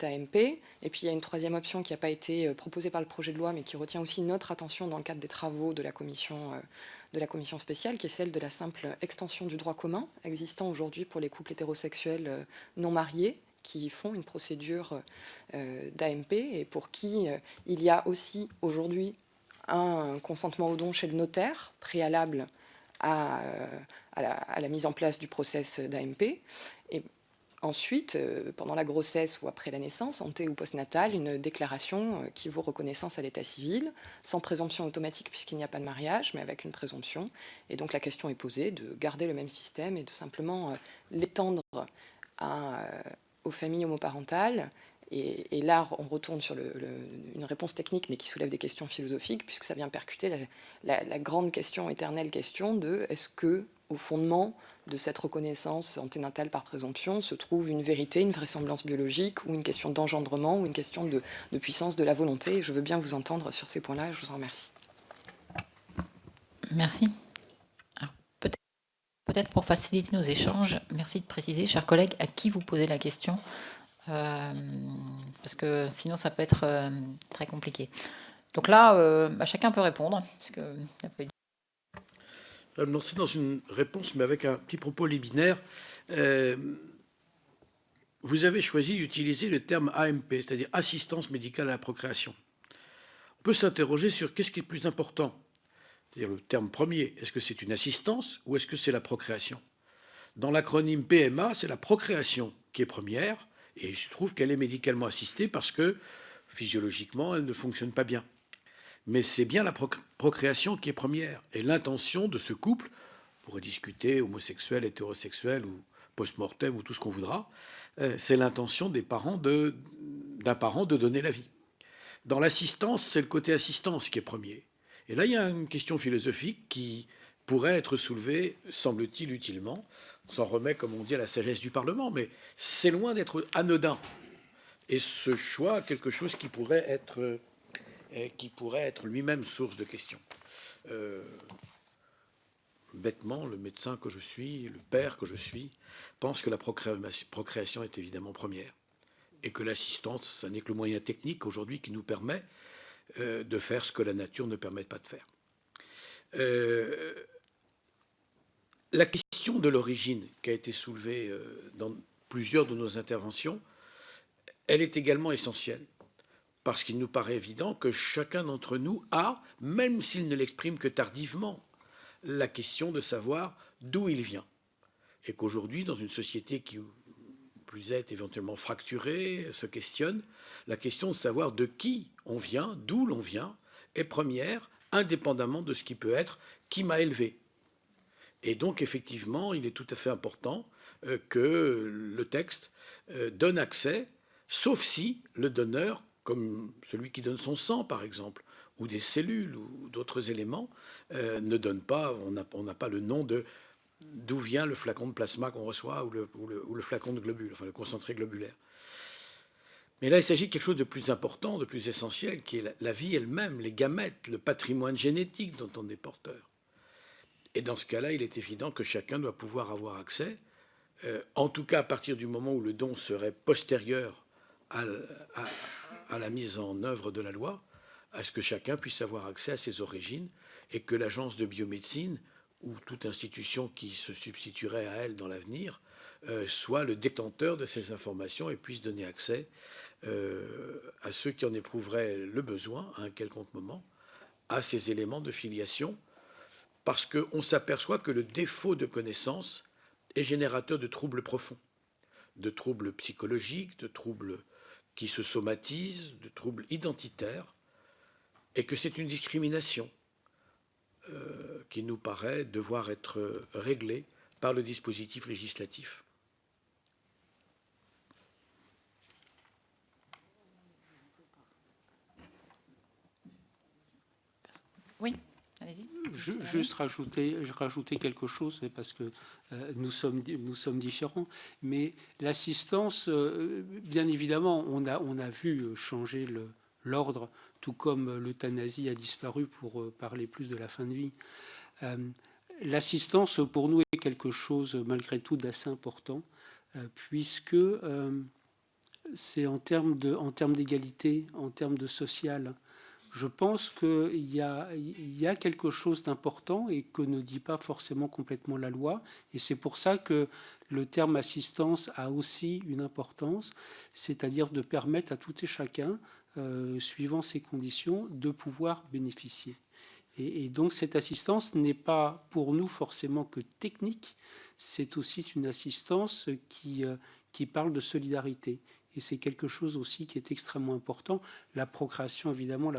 AMP. Et puis il y a une troisième option qui n'a pas été proposée par le projet de loi, mais qui retient aussi notre attention dans le cadre des travaux de la commission spéciale, qui est celle de la simple extension du droit commun existant aujourd'hui pour les couples hétérosexuels non mariés qui font une procédure d'AMP et pour qui il y a aussi aujourd'hui un consentement au don chez le notaire préalable à la mise en place du process d'AMP. Et ensuite, pendant la grossesse ou après la naissance, ante ou postnatale, une déclaration qui vaut reconnaissance à l'état civil, sans présomption automatique puisqu'il n'y a pas de mariage, mais avec une présomption. Et donc la question est posée de garder le même système et de simplement l'étendre aux familles homoparentales. Et là, on retourne sur une réponse technique, mais qui soulève des questions philosophiques, puisque ça vient percuter la grande question, éternelle question de est-ce que, au fondement de cette reconnaissance anténatale par présomption, se trouve une vérité, une vraisemblance biologique, ou une question d'engendrement, ou une question de puissance de la volonté. Et je veux bien vous entendre sur ces points-là, et je vous en remercie. Merci. Alors, peut-être pour faciliter nos échanges, merci de préciser, chers collègues, à qui vous posez la question. Parce que sinon ça peut être très compliqué. Donc là, chacun peut répondre. Parce que il n'y a pas eu... Je vais me lancer dans une réponse, mais avec un petit propos liminaire. Vous avez choisi d'utiliser le terme AMP, c'est-à-dire assistance médicale à la procréation. On peut s'interroger sur qu'est-ce qui est le plus important. C'est-à-dire le terme premier, est-ce que c'est une assistance ou est-ce que c'est la procréation? Dans l'acronyme PMA, c'est la procréation qui est première. Et il se trouve qu'elle est médicalement assistée parce que, physiologiquement, elle ne fonctionne pas bien. Mais c'est bien la procréation qui est première. Et l'intention de ce couple, on pourrait discuter homosexuel, hétérosexuel ou post-mortem ou tout ce qu'on voudra, c'est l'intention d'un parent de donner la vie. Dans l'assistance, c'est le côté assistance qui est premier. Et là, il y a une question philosophique qui pourrait être soulevée, semble-t-il, utilement. On s'en remet, comme on dit, à la sagesse du Parlement, mais c'est loin d'être anodin. Et ce choix, quelque chose qui pourrait être lui-même source de questions. Bêtement, le médecin que je suis, le père que je suis, pense que la procréation est évidemment première. Et que l'assistance, ça n'est que le moyen technique aujourd'hui qui nous permet de faire ce que la nature ne permet pas de faire. La question de l'origine qui a été soulevée plusieurs de nos interventions, elle est également essentielle. Parce qu'il nous paraît évident que chacun d'entre nous a, même s'il ne l'exprime que tardivement, la question de savoir d'où il vient. Et qu'aujourd'hui, dans une société qui plus est éventuellement fracturée, se questionne, la question de savoir de qui on vient, d'où l'on vient, est première, indépendamment de ce qui peut être qui m'a élevé. Et donc, effectivement, il est tout à fait important que le texte donne accès, sauf si le donneur, comme celui qui donne son sang, par exemple, ou des cellules, ou d'autres éléments, ne donne pas, on n'a pas le nom de d'où vient le flacon de plasma qu'on reçoit, ou le flacon de globule, enfin le concentré globulaire. Mais là, il s'agit de quelque chose de plus important, de plus essentiel, qui est la vie elle-même, les gamètes, le patrimoine génétique dont on est porteur. Et dans ce cas-là, il est évident que chacun doit pouvoir avoir accès, en tout cas à partir du moment où le don serait postérieur à la mise en œuvre de la loi, à ce que chacun puisse avoir accès à ses origines et que l'agence de biomédecine ou toute institution qui se substituerait à elle dans l'avenir soit le détenteur de ces informations et puisse donner accès à ceux qui en éprouveraient le besoin à un quelconque moment à ces éléments de filiation, parce qu'on s'aperçoit que le défaut de connaissance est générateur de troubles profonds, de troubles psychologiques, de troubles qui se somatisent, de troubles identitaires, et que c'est une discrimination qui nous paraît devoir être réglée par le dispositif législatif. Oui, allez-y. Juste rajouter quelque chose, parce que nous sommes différents, mais l'assistance, bien évidemment, on a vu changer l'ordre, tout comme l'euthanasie a disparu pour parler plus de la fin de vie. L'assistance, pour nous, est quelque chose, malgré tout, d'assez important, puisque c'est en termes d'égalité, en termes de social. Je pense qu'il y a quelque chose d'important et que ne dit pas forcément complètement la loi. Et c'est pour ça que le terme assistance a aussi une importance, c'est-à-dire de permettre à tout et chacun, suivant ses conditions, de pouvoir bénéficier. Et donc cette assistance n'est pas pour nous forcément que technique, c'est aussi une assistance qui parle de solidarité. Et c'est quelque chose aussi qui est extrêmement important. La procréation, évidemment,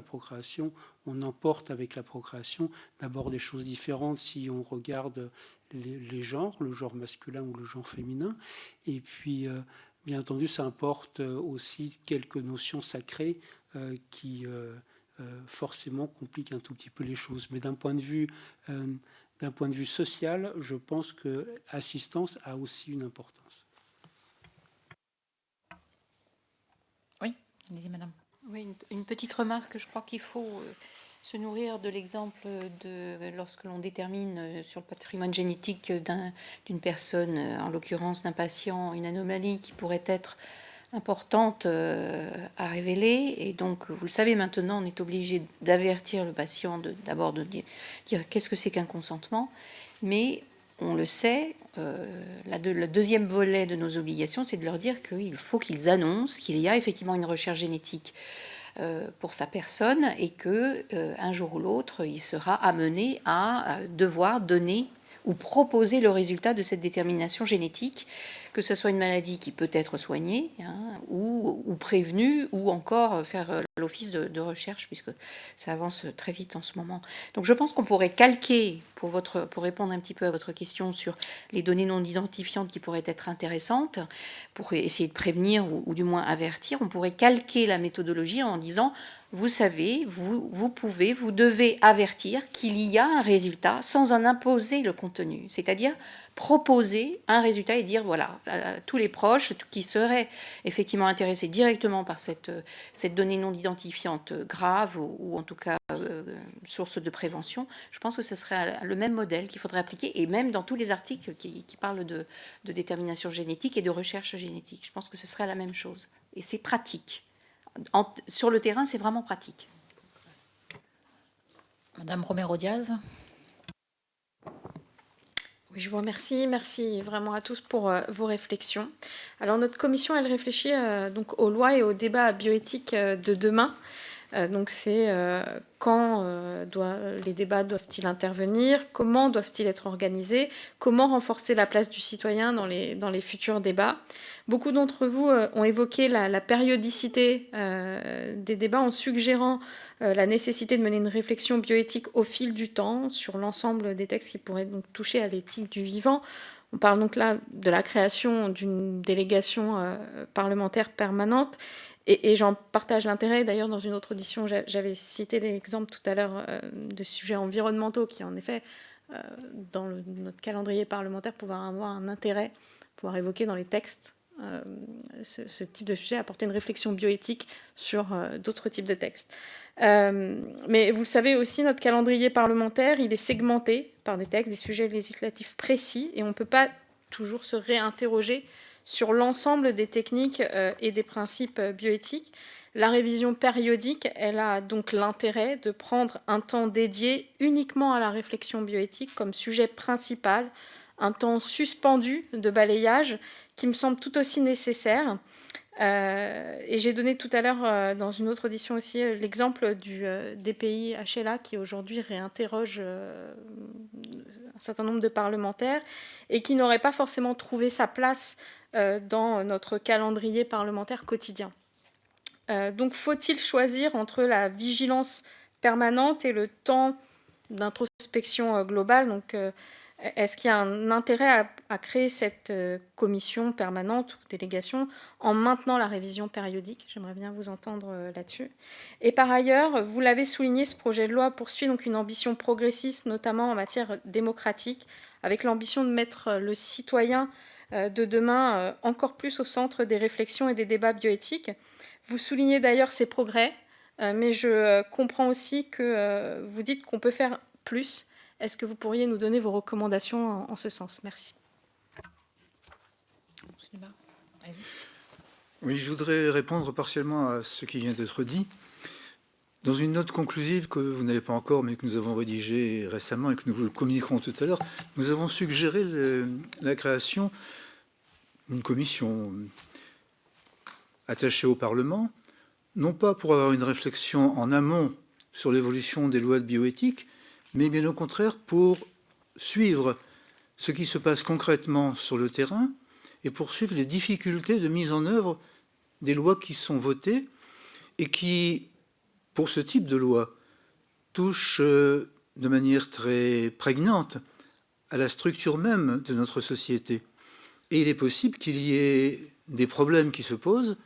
on emporte avec la procréation d'abord des choses différentes si on regarde les genres, le genre masculin ou le genre féminin. Et puis, bien entendu, ça importe aussi quelques notions sacrées qui forcément compliquent un tout petit peu les choses. Mais d'un point de vue social, je pense que l'assistance a aussi une importance. Allez-y, madame. Oui, une petite remarque. Je crois qu'il faut se nourrir de l'exemple de lorsque l'on détermine sur le patrimoine génétique d'une personne, en l'occurrence d'un patient, une anomalie qui pourrait être importante à révéler. Et donc, vous le savez maintenant, on est obligé d'avertir le patient, d'abord de dire qu'est-ce que c'est qu'un consentement. Mais on le sait, le deuxième volet de nos obligations, c'est de leur dire qu'il faut qu'ils annoncent qu'il y a effectivement une recherche génétique pour sa personne et que un jour ou l'autre, il sera amené à devoir donner ou proposer le résultat de cette détermination génétique, que ce soit une maladie qui peut être soignée ou prévenue, ou encore faire l'office de recherche, puisque ça avance très vite en ce moment. Donc je pense qu'on pourrait calquer, pour répondre un petit peu à votre question sur les données non identifiantes qui pourraient être intéressantes, pour essayer de prévenir ou du moins avertir, on pourrait calquer la méthodologie en disant, vous savez, vous devez avertir qu'il y a un résultat sans en imposer le contenu, c'est-à-dire proposer un résultat et dire voilà, à tous les proches qui seraient effectivement intéressés directement par cette donnée non identifiante grave ou en tout cas source de prévention, je pense que ce serait le même modèle qu'il faudrait appliquer, et même dans tous les articles qui parlent de détermination génétique et de recherche génétique. Je pense que ce serait la même chose. Et c'est pratique. Sur le terrain, c'est vraiment pratique. Madame Romero-Diaz. Oui, je vous remercie. Merci vraiment à tous pour vos réflexions. Alors, notre commission, elle réfléchit donc aux lois et aux débats bioéthiques de demain. Donc, c'est quand les débats doivent-ils intervenir, comment doivent-ils être organisés, comment renforcer la place du citoyen dans les futurs débats. Beaucoup d'entre vous ont évoqué la périodicité des débats en suggérant la nécessité de mener une réflexion bioéthique au fil du temps sur l'ensemble des textes qui pourraient donc toucher à l'éthique du vivant. On parle donc là de la création d'une délégation parlementaire permanente. Et j'en partage l'intérêt. D'ailleurs, dans une autre audition, j'avais cité l'exemple tout à l'heure de sujets environnementaux qui, en effet, dans notre calendrier parlementaire, pouvoir avoir un intérêt, pouvoir évoquer dans les textes ce type de sujet, apporter une réflexion bioéthique sur d'autres types de textes. Mais vous le savez aussi, notre calendrier parlementaire, il est segmenté par des textes, des sujets législatifs précis, et on ne peut pas toujours se réinterroger sur l'ensemble des techniques et des principes bioéthiques. La révision périodique, elle a donc l'intérêt de prendre un temps dédié uniquement à la réflexion bioéthique comme sujet principal, un temps suspendu de balayage qui me semble tout aussi nécessaire. Et j'ai donné tout à l'heure, dans une autre audition aussi, l'exemple du DPI HLA qui aujourd'hui réinterroge un certain nombre de parlementaires et qui n'aurait pas forcément trouvé sa place dans notre calendrier parlementaire quotidien. Donc faut-il choisir entre la vigilance permanente et le temps d'introspection globale? Donc, est-ce qu'il y a un intérêt à créer cette commission permanente ou délégation en maintenant la révision périodique? J'aimerais bien vous entendre là-dessus. Et par ailleurs, vous l'avez souligné, ce projet de loi poursuit donc une ambition progressiste, notamment en matière démocratique, avec l'ambition de mettre le citoyen de demain encore plus au centre des réflexions et des débats bioéthiques. Vous soulignez d'ailleurs ces progrès, mais je comprends aussi que vous dites qu'on peut faire plus. Est-ce que vous pourriez nous donner vos recommandations en ce sens? Merci. Oui, je voudrais répondre partiellement à ce qui vient d'être dit. Dans une note conclusive que vous n'avez pas encore, mais que nous avons rédigée récemment et que nous vous communiquerons tout à l'heure, nous avons suggéré la création d'une commission attachée au Parlement, non pas pour avoir une réflexion en amont sur l'évolution des lois de bioéthique, mais bien au contraire pour suivre ce qui se passe concrètement sur le terrain et pour suivre les difficultés de mise en œuvre des lois qui sont votées et qui, pour ce type de loi, touchent de manière très prégnante à la structure même de notre société. Et il est possible qu'il y ait des problèmes qui se posent,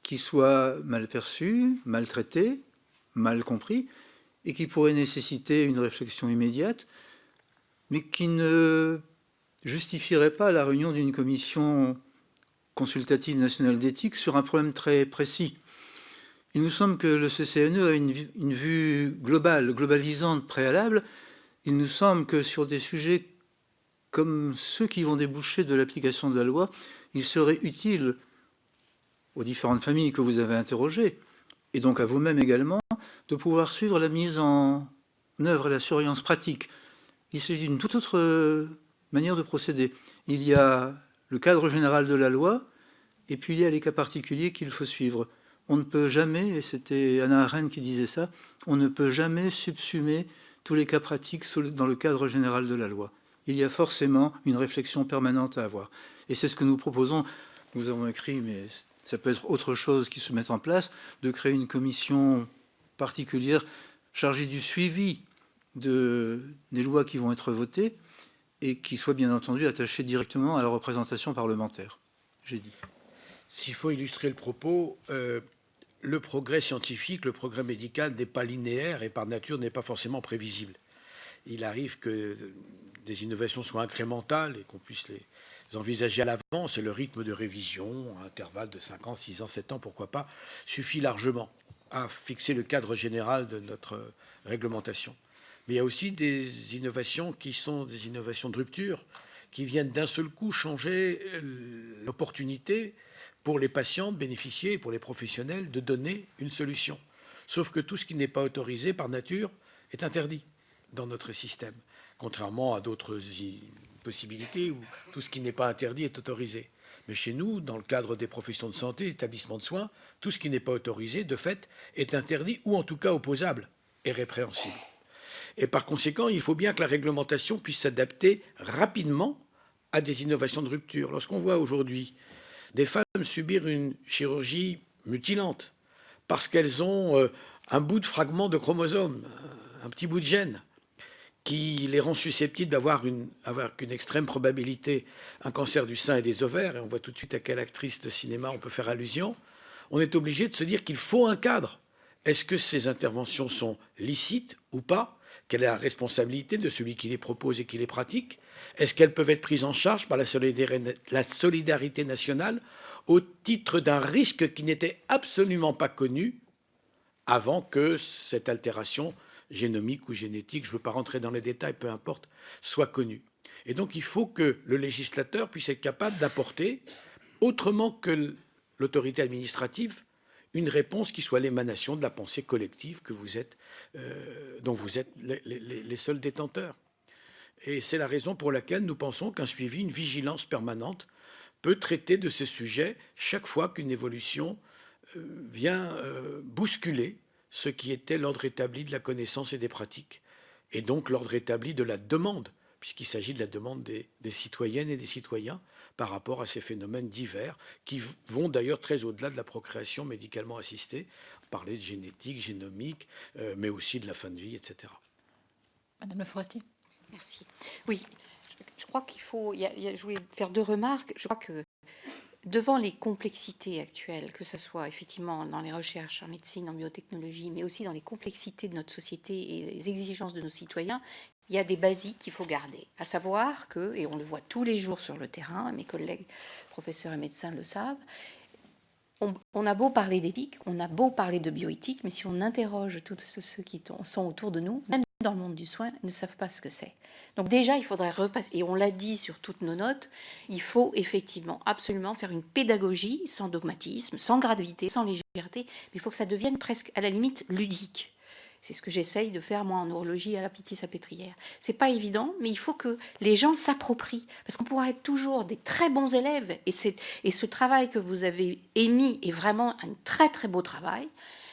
qui soient mal perçus, mal traités, mal compris, et qui pourraient nécessiter une réflexion immédiate, mais qui ne justifieraient pas la réunion d'une commission consultative nationale d'éthique sur un problème très précis. Il nous semble que le CCNE a une vue globale, globalisante, préalable. Il nous semble que sur des sujets comme ceux qui vont déboucher de l'application de la loi, il serait utile aux différentes familles que vous avez interrogées, et donc à vous-même également, de pouvoir suivre la mise en œuvre et la surveillance pratique. Il s'agit d'une toute autre manière de procéder. Il y a le cadre général de la loi, et puis il y a les cas particuliers qu'il faut suivre. On ne peut jamais, et c'était Hannah Arendt qui disait ça, on ne peut jamais subsumer tous les cas pratiques dans le cadre général de la loi. Il y a forcément une réflexion permanente à avoir. Et c'est ce que nous proposons. Nous avons écrit, mais ça peut être autre chose qui se met en place, de créer une commission particulière chargée du suivi des lois qui vont être votées et qui soit bien entendu attachée directement à la représentation parlementaire. J'ai dit. S'il faut illustrer le propos, le progrès scientifique, le progrès médical n'est pas linéaire et par nature n'est pas forcément prévisible. Il arrive que des innovations soient incrémentales et qu'on puisse les envisager à l'avance, et le rythme de révision, à intervalle de 5 ans, 6 ans, 7 ans, pourquoi pas, suffit largement à fixer le cadre général de notre réglementation. Mais il y a aussi des innovations qui sont des innovations de rupture, qui viennent d'un seul coup changer l'opportunité pour les patients de bénéficier, pour les professionnels, de donner une solution. Sauf que tout ce qui n'est pas autorisé par nature est interdit dans notre système, contrairement à d'autres possibilité où tout ce qui n'est pas interdit est autorisé. Mais chez nous, dans le cadre des professions de santé, établissements de soins, tout ce qui n'est pas autorisé, de fait, est interdit ou en tout cas opposable et répréhensible. Et par conséquent, il faut bien que la réglementation puisse s'adapter rapidement à des innovations de rupture. Lorsqu'on voit aujourd'hui des femmes subir une chirurgie mutilante parce qu'elles ont un bout de fragment de chromosome, un petit bout de gène, qui les rend susceptibles d'avoir une extrême probabilité un cancer du sein et des ovaires, et on voit tout de suite à quelle actrice de cinéma on peut faire allusion, on est obligé de se dire qu'il faut un cadre. Est-ce que ces interventions sont licites ou pas? Quelle est la responsabilité de celui qui les propose et qui les pratique? Est-ce qu'elles peuvent être prises en charge par la solidarité nationale au titre d'un risque qui n'était absolument pas connu avant que cette altération génomique ou génétique, je ne veux pas rentrer dans les détails, peu importe, soit connue. Et donc il faut que le législateur puisse être capable d'apporter, autrement que l'autorité administrative, une réponse qui soit l'émanation de la pensée collective que vous êtes, dont vous êtes les seuls détenteurs. Et c'est la raison pour laquelle nous pensons qu'un suivi, une vigilance permanente peut traiter de ces sujets chaque fois qu'une évolution vient bousculer ce qui était l'ordre établi de la connaissance et des pratiques, et donc l'ordre établi de la demande, puisqu'il s'agit de la demande des citoyennes et des citoyens par rapport à ces phénomènes divers, qui vont d'ailleurs très au-delà de la procréation médicalement assistée, parler de génétique, génomique, mais aussi de la fin de vie, etc. Madame Le Forestier. Merci. Oui, je crois qu'il faut... je voulais faire 2 remarques. Je crois que devant les complexités actuelles, que ce soit effectivement dans les recherches en médecine, en biotechnologie, mais aussi dans les complexités de notre société et les exigences de nos citoyens, il y a des basiques qu'il faut garder. À savoir que, et on le voit tous les jours sur le terrain, mes collègues professeurs et médecins le savent, on a beau parler d'éthique, on a beau parler de bioéthique, mais si on interroge tous ceux qui sont autour de nous, même dans le monde du soin, ils ne savent pas ce que c'est. Donc déjà, il faudrait repasser, et on l'a dit sur toutes nos notes, il faut effectivement absolument faire une pédagogie sans dogmatisme, sans gravité, sans légèreté, mais il faut que ça devienne presque à la limite ludique. C'est ce que j'essaye de faire, moi, en neurologie à la Pitié-Salpêtrière. C'est pas évident, mais il faut que les gens s'approprient. Parce qu'on pourra être toujours des très bons élèves. Et ce travail que vous avez émis est vraiment un très, très beau travail.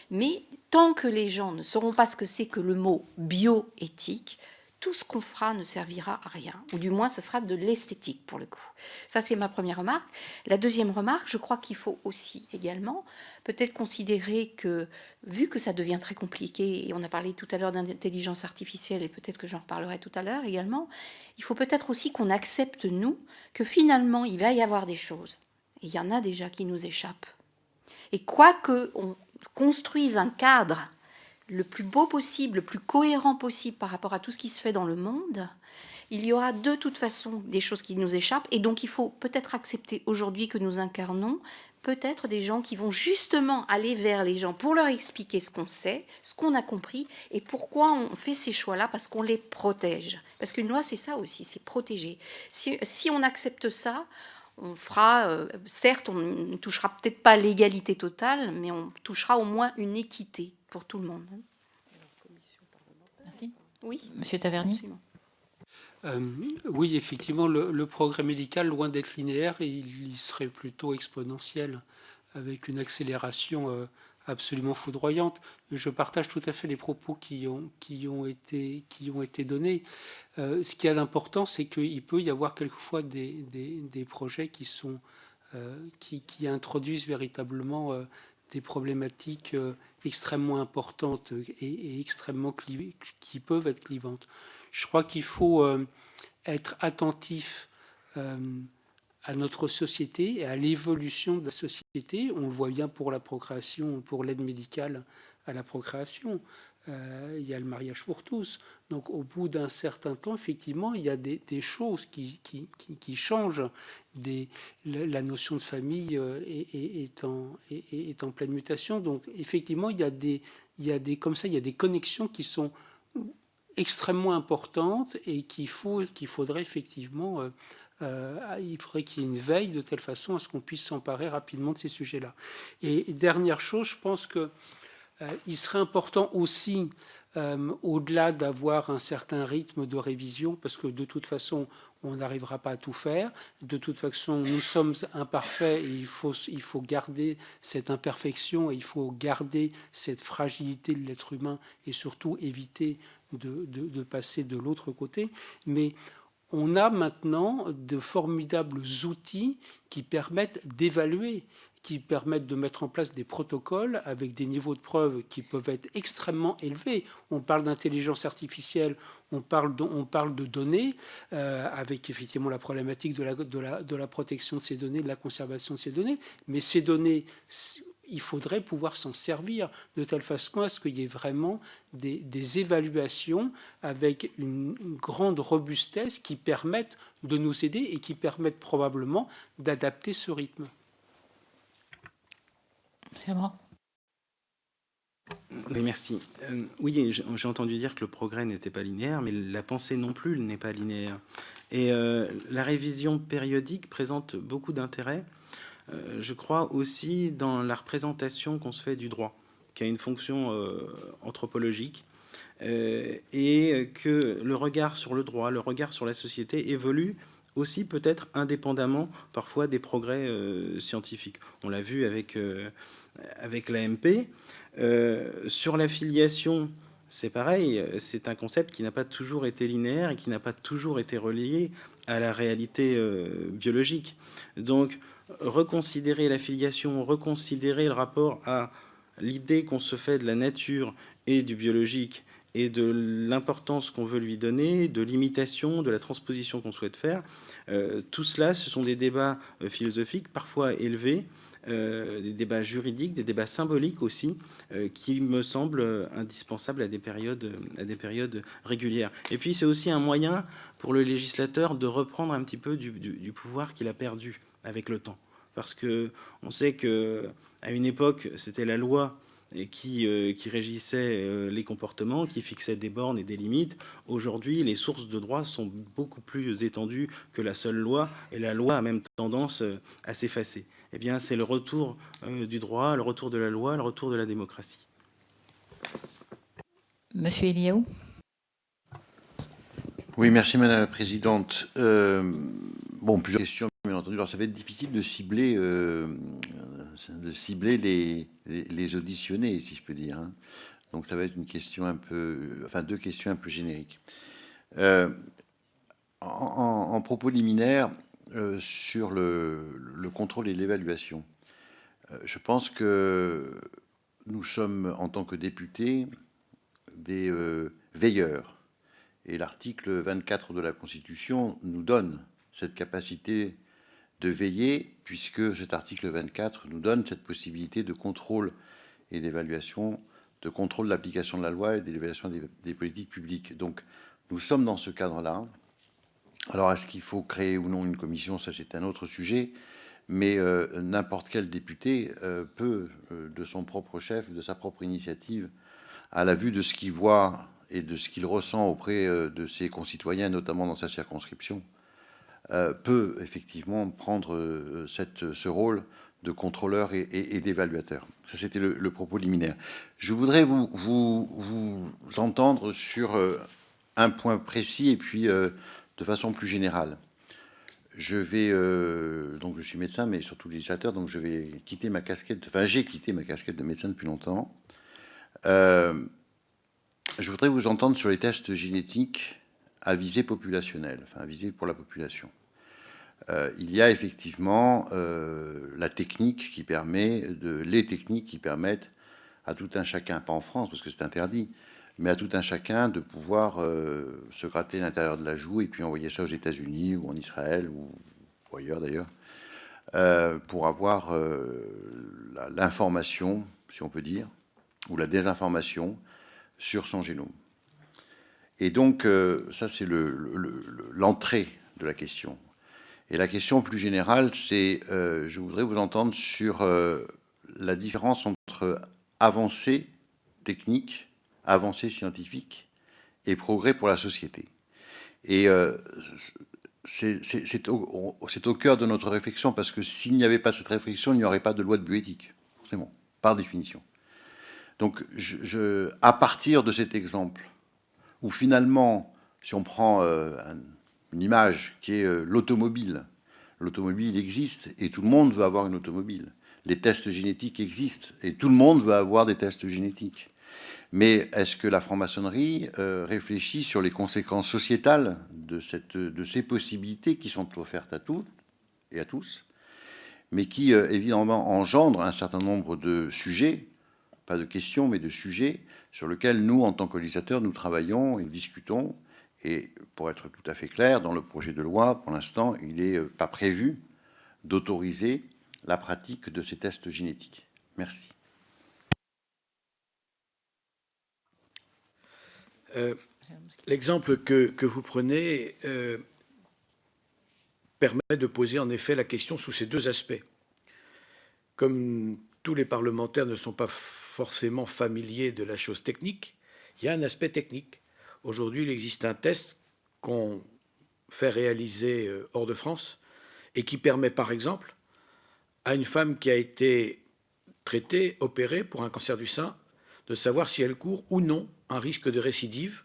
Mais tant que les gens ne sauront pas ce que c'est que le mot bioéthique, tout ce qu'on fera ne servira à rien. Ou du moins, ce sera de l'esthétique, pour le coup. Ça, c'est ma première remarque. La deuxième remarque, je crois qu'il faut aussi également peut-être considérer que, vu que ça devient très compliqué, et on a parlé tout à l'heure d'intelligence artificielle, et peut-être que j'en reparlerai tout à l'heure également, il faut peut-être aussi qu'on accepte, nous, que finalement, il va y avoir des choses, et il y en a déjà qui nous échappent. Et quoi qu'on construise un cadre le plus beau possible, le plus cohérent possible par rapport à tout ce qui se fait dans le monde, il y aura de toute façon des choses qui nous échappent, et donc il faut peut-être accepter aujourd'hui que nous incarnons peut-être des gens qui vont justement aller vers les gens pour leur expliquer ce qu'on sait, ce qu'on a compris, et pourquoi on fait ces choix-là, parce qu'on les protège. Parce qu'une loi, c'est ça aussi, c'est protéger. Si on accepte ça, on fera, certes, on ne touchera peut-être pas l'égalité totale, mais on touchera au moins une équité pour tout le monde. Merci. Oui. Monsieur Taverny. Oui, effectivement, le progrès médical, loin d'être linéaire, il serait plutôt exponentiel, avec une accélération absolument foudroyante. Je partage tout à fait les propos qui ont été donnés. Ce qui est d'important, c'est qu'il peut y avoir quelquefois des projets qui introduisent véritablement des problématiques extrêmement importantes et extrêmement qui peuvent être clivantes. Je crois qu'il faut être attentif à notre société et à l'évolution de la société. On le voit bien pour la procréation, pour l'aide médicale à la procréation. Il y a le mariage pour tous. Donc au bout d'un certain temps, effectivement, il y a des choses qui changent. La notion de famille est en pleine mutation. Donc effectivement, il y a des connexions qui sont extrêmement importantes et qu'il faudrait effectivement il faudrait qu'il y ait une veille de telle façon à ce qu'on puisse s'emparer rapidement de ces sujets-là. Et dernière chose, je pense que Il serait important aussi, au-delà d'avoir un certain rythme de révision, parce que de toute façon, on n'arrivera pas à tout faire. De toute façon, nous sommes imparfaits et il faut garder cette imperfection et il faut garder cette fragilité de l'être humain et surtout éviter de passer de l'autre côté. Mais on a maintenant de formidables outils qui permettent d'évaluer, qui permettent de mettre en place des protocoles avec des niveaux de preuve qui peuvent être extrêmement élevés. On parle d'intelligence artificielle, on parle de données, avec effectivement la problématique de la protection de ces données, de la conservation de ces données. Mais ces données, il faudrait pouvoir s'en servir de telle façon à ce qu'il y ait vraiment des évaluations avec une grande robustesse qui permettent de nous aider et qui permettent probablement d'adapter ce rythme. C'est bon. Oui, merci. Oui, j'ai entendu dire que le progrès n'était pas linéaire, mais la pensée non plus n'est pas linéaire. Et la révision périodique présente beaucoup d'intérêt, je crois aussi dans la représentation qu'on se fait du droit, qui a une fonction anthropologique, et que le regard sur le droit, le regard sur la société évolue aussi peut-être indépendamment parfois des progrès scientifiques. On l'a vu avec l'AMP. Sur la filiation, c'est pareil, c'est un concept qui n'a pas toujours été linéaire et qui n'a pas toujours été relié à la réalité biologique. Donc, reconsidérer la filiation, reconsidérer le rapport à l'idée qu'on se fait de la nature et du biologique et de l'importance qu'on veut lui donner, de l'imitation, de la transposition qu'on souhaite faire, tout cela, ce sont des débats philosophiques parfois élevés, des débats juridiques, des débats symboliques aussi, qui me semblent indispensables à des périodes régulières. Et puis c'est aussi un moyen pour le législateur de reprendre un petit peu du pouvoir qu'il a perdu avec le temps. Parce que on sait que à une époque, c'était la loi qui régissait les comportements, qui fixait des bornes et des limites. Aujourd'hui, les sources de droit sont beaucoup plus étendues que la seule loi, et la loi a même tendance à s'effacer. Eh bien, c'est le retour du droit, le retour de la loi, le retour de la démocratie. Monsieur Eliaou. Oui, merci Madame la Présidente. Bon, plusieurs questions, bien entendu. Alors, ça va être difficile de cibler les auditionnés, si je peux dire. Hein. Donc, ça va être une question un peu, enfin, deux questions un peu génériques. En propos liminaire, sur le contrôle et l'évaluation, je pense que nous sommes, en tant que députés, des veilleurs. Et l'article 24 de la Constitution nous donne cette capacité de veiller, puisque cet article 24 nous donne cette possibilité de contrôle et d'évaluation, de contrôle de l'application de la loi et d'évaluation des politiques publiques. Donc, nous sommes dans ce cadre-là. Alors, est-ce qu'il faut créer ou non une commission? Ça, c'est un autre sujet. Mais n'importe quel député peut, de son propre chef, de sa propre initiative, à la vue de ce qu'il voit et de ce qu'il ressent auprès de ses concitoyens, notamment dans sa circonscription, peut effectivement prendre ce rôle de contrôleur et d'évaluateur. Ça, c'était le propos liminaire. Je voudrais vous entendre sur un point précis et puis de façon plus générale. Je vais donc je suis médecin, mais surtout législateur, donc je vais quitter ma casquette. Enfin, j'ai quitté ma casquette de médecin depuis longtemps. Je voudrais vous entendre sur les tests génétiques à visée populationnelle, enfin à visée pour la population. Il y a effectivement les techniques qui permettent à tout un chacun, pas en France parce que c'est interdit, mais à tout un chacun de pouvoir se gratter l'intérieur de la joue et puis envoyer ça aux États-Unis ou en Israël ou ailleurs d'ailleurs, pour avoir l'information, si on peut dire, ou la désinformation sur son génome. Et donc, ça, c'est l'entrée de la question. Et la question plus générale, c'est, je voudrais vous entendre sur la différence entre avancée technique, avancée scientifique et progrès pour la société. Et c'est au cœur de notre réflexion, parce que s'il n'y avait pas cette réflexion, il n'y aurait pas de loi de bioéthique, forcément, par définition. Donc, à partir de cet exemple, où finalement, si on prend une image qui est l'automobile, l'automobile existe et tout le monde veut avoir une automobile. Les tests génétiques existent et tout le monde veut avoir des tests génétiques. Mais est-ce que la franc-maçonnerie réfléchit sur les conséquences sociétales de ces possibilités qui sont offertes à toutes et à tous, mais qui évidemment engendrent un certain nombre de sujets, pas de questions, mais de sujets sur lesquels nous, en tant que législateurs, nous travaillons et nous discutons. Et pour être tout à fait clair, dans le projet de loi, pour l'instant, il n'est pas prévu d'autoriser la pratique de ces tests génétiques. Merci. L'exemple que vous prenez permet de poser en effet la question sous ces deux aspects. Comme tous les parlementaires ne sont pas forcément familiers de la chose technique, il y a un aspect technique. Aujourd'hui, il existe un test qu'on fait réaliser hors de France et qui permet par exemple à une femme qui a été traitée, opérée pour un cancer du sein, de savoir si elle court ou non un risque de récidive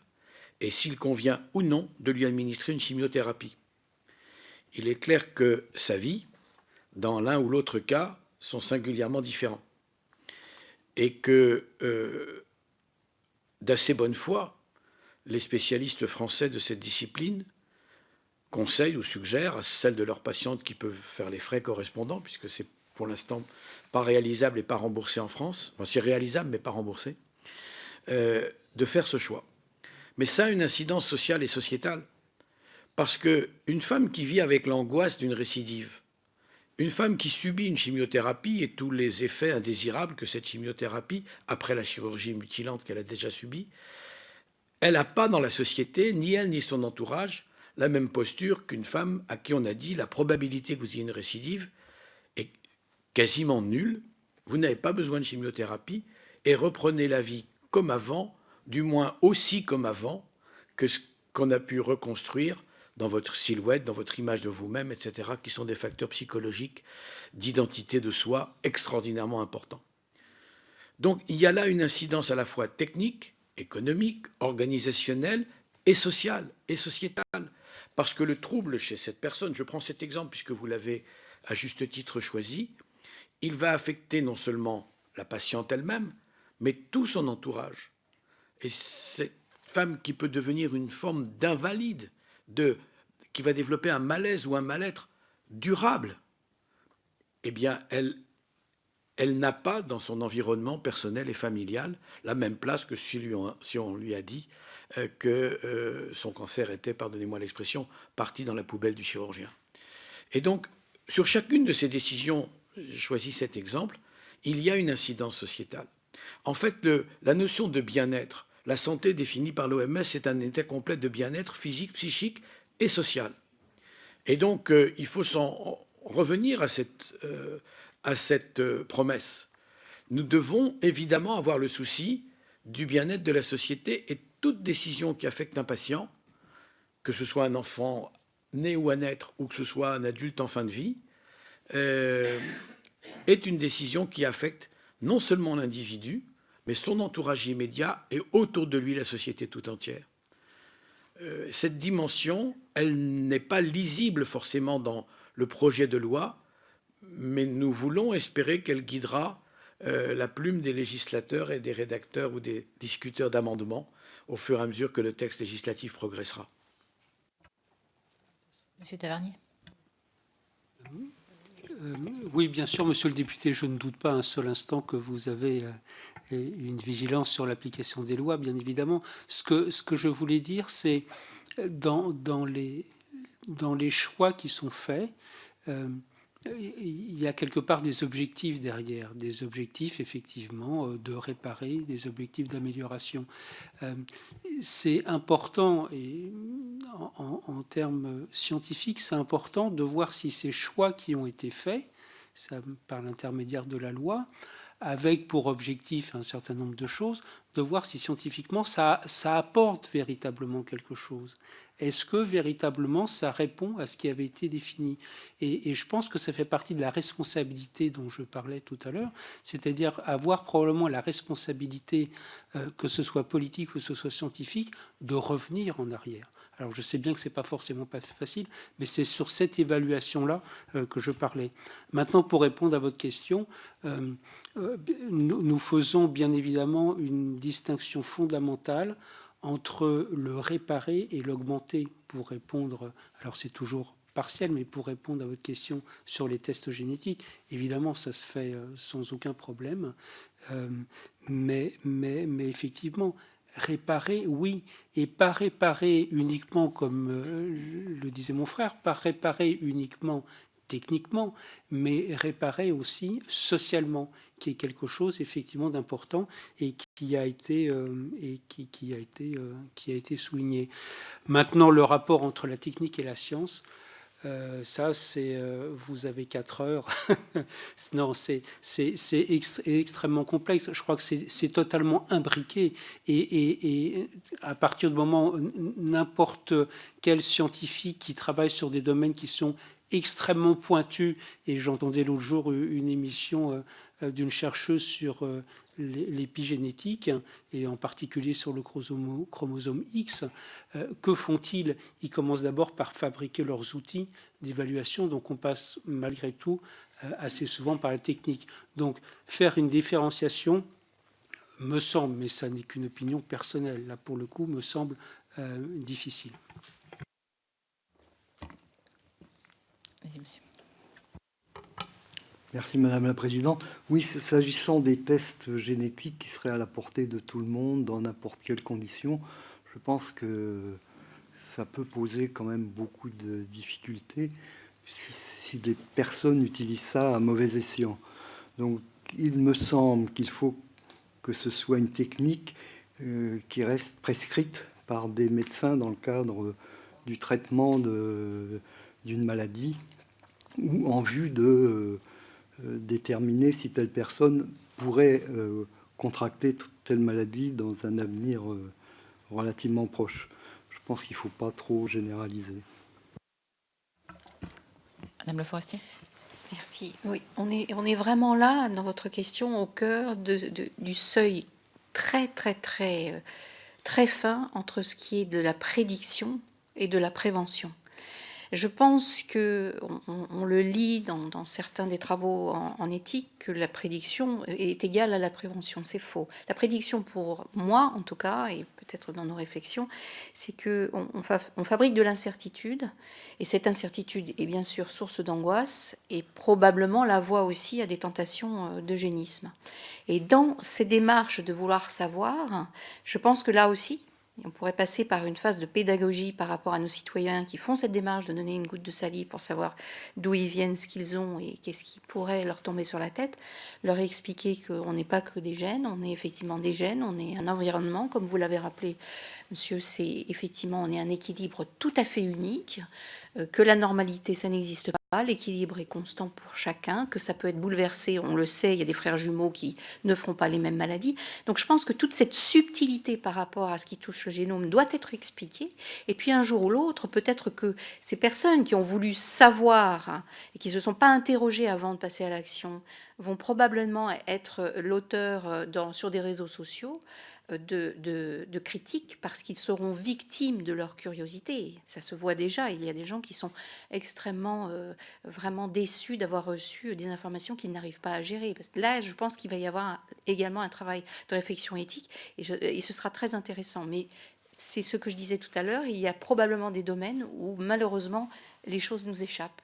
et s'il convient ou non de lui administrer une chimiothérapie. Il est clair que sa vie, dans l'un ou l'autre cas, sont singulièrement différents. Et que, d'assez bonne foi, les spécialistes français de cette discipline conseillent ou suggèrent à celles de leurs patientes qui peuvent faire les frais correspondants, puisque c'est pour l'instant pas réalisable et pas remboursé en France, enfin c'est réalisable mais pas remboursé, de faire ce choix. Mais ça a une incidence sociale et sociétale, parce qu'une femme qui vit avec l'angoisse d'une récidive, une femme qui subit une chimiothérapie et tous les effets indésirables que cette chimiothérapie, après la chirurgie mutilante qu'elle a déjà subie, elle n'a pas dans la société, ni elle ni son entourage, la même posture qu'une femme à qui on a dit la probabilité que vous ayez une récidive est quasiment nulle, vous n'avez pas besoin de chimiothérapie et reprenez la vie comme avant, du moins aussi comme avant, que ce qu'on a pu reconstruire dans votre silhouette, dans votre image de vous-même, etc., qui sont des facteurs psychologiques d'identité de soi extraordinairement importants. Donc il y a là une incidence à la fois technique, économique, organisationnelle et sociale et sociétale. Parce que le trouble chez cette personne, je prends cet exemple puisque vous l'avez à juste titre choisi, il va affecter non seulement la patiente elle-même, mais tout son entourage. Et cette femme qui peut devenir une forme d'invalide, qui va développer un malaise ou un mal-être durable, eh bien, elle n'a pas dans son environnement personnel et familial la même place que si on lui a dit que son cancer était, pardonnez-moi l'expression, parti dans la poubelle du chirurgien. Et donc, sur chacune de ces décisions, j'ai choisi cet exemple, il y a une incidence sociétale. En fait, la notion de bien-être, la santé définie par l'OMS, c'est un état complet de bien-être physique, psychique et social. Et donc, il faut s'en revenir à cette promesse. Nous devons évidemment avoir le souci du bien-être de la société et toute décision qui affecte un patient, que ce soit un enfant né ou à naître ou que ce soit un adulte en fin de vie, est une décision qui affecte non seulement l'individu, mais son entourage immédiat et autour de lui la société tout entière. Cette dimension, elle n'est pas lisible forcément dans le projet de loi, mais nous voulons espérer qu'elle guidera la plume des législateurs et des rédacteurs ou des discuteurs d'amendements au fur et à mesure que le texte législatif progressera. Monsieur Tavernier. Oui, bien sûr, monsieur le député, je ne doute pas un seul instant que vous avez une vigilance sur l'application des lois, bien évidemment. Ce que je voulais dire, c'est dans les choix qui sont faits, il y a quelque part des objectifs derrière, des objectifs effectivement de réparer, des objectifs d'amélioration. C'est important, et en termes scientifiques, c'est important de voir si ces choix qui ont été faits, ça, par l'intermédiaire de la loi, avec pour objectif un certain nombre de choses, de voir si scientifiquement ça apporte véritablement quelque chose. Est-ce que véritablement ça répond à ce qui avait été défini? Et je pense que ça fait partie de la responsabilité dont je parlais tout à l'heure, c'est-à-dire avoir probablement la responsabilité, que ce soit politique ou que ce soit scientifique, de revenir en arrière. Alors je sais bien que ce n'est pas forcément pas facile, mais c'est sur cette évaluation-là que je parlais. Maintenant, pour répondre à votre question, nous faisons bien évidemment une distinction fondamentale entre le réparer et l'augmenter pour répondre, alors c'est toujours partiel, mais pour répondre à votre question sur les tests génétiques, évidemment, ça se fait sans aucun problème, mais effectivement, réparer, oui, et pas réparer uniquement, comme le disait mon frère, pas réparer uniquement techniquement, mais réparer aussi socialement, qui est quelque chose effectivement d'important et qui a été souligné. Maintenant, le rapport entre la technique et la science, ça, c'est vous avez 4 heures. Non, c'est extrêmement complexe. Je crois que c'est totalement imbriqué. Et à partir du moment où n'importe quel scientifique qui travaille sur des domaines qui sont extrêmement pointus, et j'entendais l'autre jour une émission d'une chercheuse sur l'épigénétique, et en particulier sur le chromosome X, que font-ils? Ils commencent d'abord par fabriquer leurs outils d'évaluation, donc on passe malgré tout assez souvent par la technique. Donc faire une différenciation me semble, mais ça n'est qu'une opinion personnelle, là pour le coup, me semble difficile. Vas-y, monsieur. Merci Madame la Présidente. Oui, s'agissant des tests génétiques qui seraient à la portée de tout le monde dans n'importe quelle condition, je pense que ça peut poser quand même beaucoup de difficultés si des personnes utilisent ça à mauvais escient. Donc il me semble qu'il faut que ce soit une technique qui reste prescrite par des médecins dans le cadre du traitement d'une maladie ou en vue de déterminer si telle personne pourrait contracter telle maladie dans un avenir relativement proche. Je pense qu'il ne faut pas trop généraliser. Madame Le Forestier. Merci. Oui, on est vraiment là, dans votre question, au cœur du seuil très fin entre ce qui est de la prédiction et de la prévention. Je pense qu'on le lit dans certains des travaux en éthique, que la prédiction est égale à la prévention. C'est faux. La prédiction, pour moi en tout cas, et peut-être dans nos réflexions, c'est qu'on fabrique de l'incertitude, et cette incertitude est bien sûr source d'angoisse, et probablement la voie aussi à des tentations d'eugénisme. Et dans ces démarches de vouloir savoir, je pense que là aussi, on pourrait passer par une phase de pédagogie par rapport à nos citoyens qui font cette démarche de donner une goutte de salive pour savoir d'où ils viennent, ce qu'ils ont et qu'est-ce qui pourrait leur tomber sur la tête, leur expliquer qu'on n'est pas que des gènes, on est effectivement des gènes, on est un environnement, comme vous l'avez rappelé, monsieur, c'est effectivement, on est un équilibre tout à fait unique, que la normalité, ça n'existe pas, l'équilibre est constant pour chacun, que ça peut être bouleversé, on le sait, il y a des frères jumeaux qui ne feront pas les mêmes maladies. Donc je pense que toute cette subtilité par rapport à ce qui touche le génome doit être expliquée. Et puis un jour ou l'autre, peut-être que ces personnes qui ont voulu savoir et qui ne se sont pas interrogées avant de passer à l'action vont probablement être l'auteur sur des réseaux sociaux de critiques parce qu'ils seront victimes de leur curiosité. Ça se voit déjà, il y a des gens qui sont extrêmement vraiment déçus d'avoir reçu des informations qu'ils n'arrivent pas à gérer. Parce que là, je pense qu'il va y avoir également un travail de réflexion éthique et ce sera très intéressant. Mais c'est ce que je disais tout à l'heure, il y a probablement des domaines où malheureusement les choses nous échappent.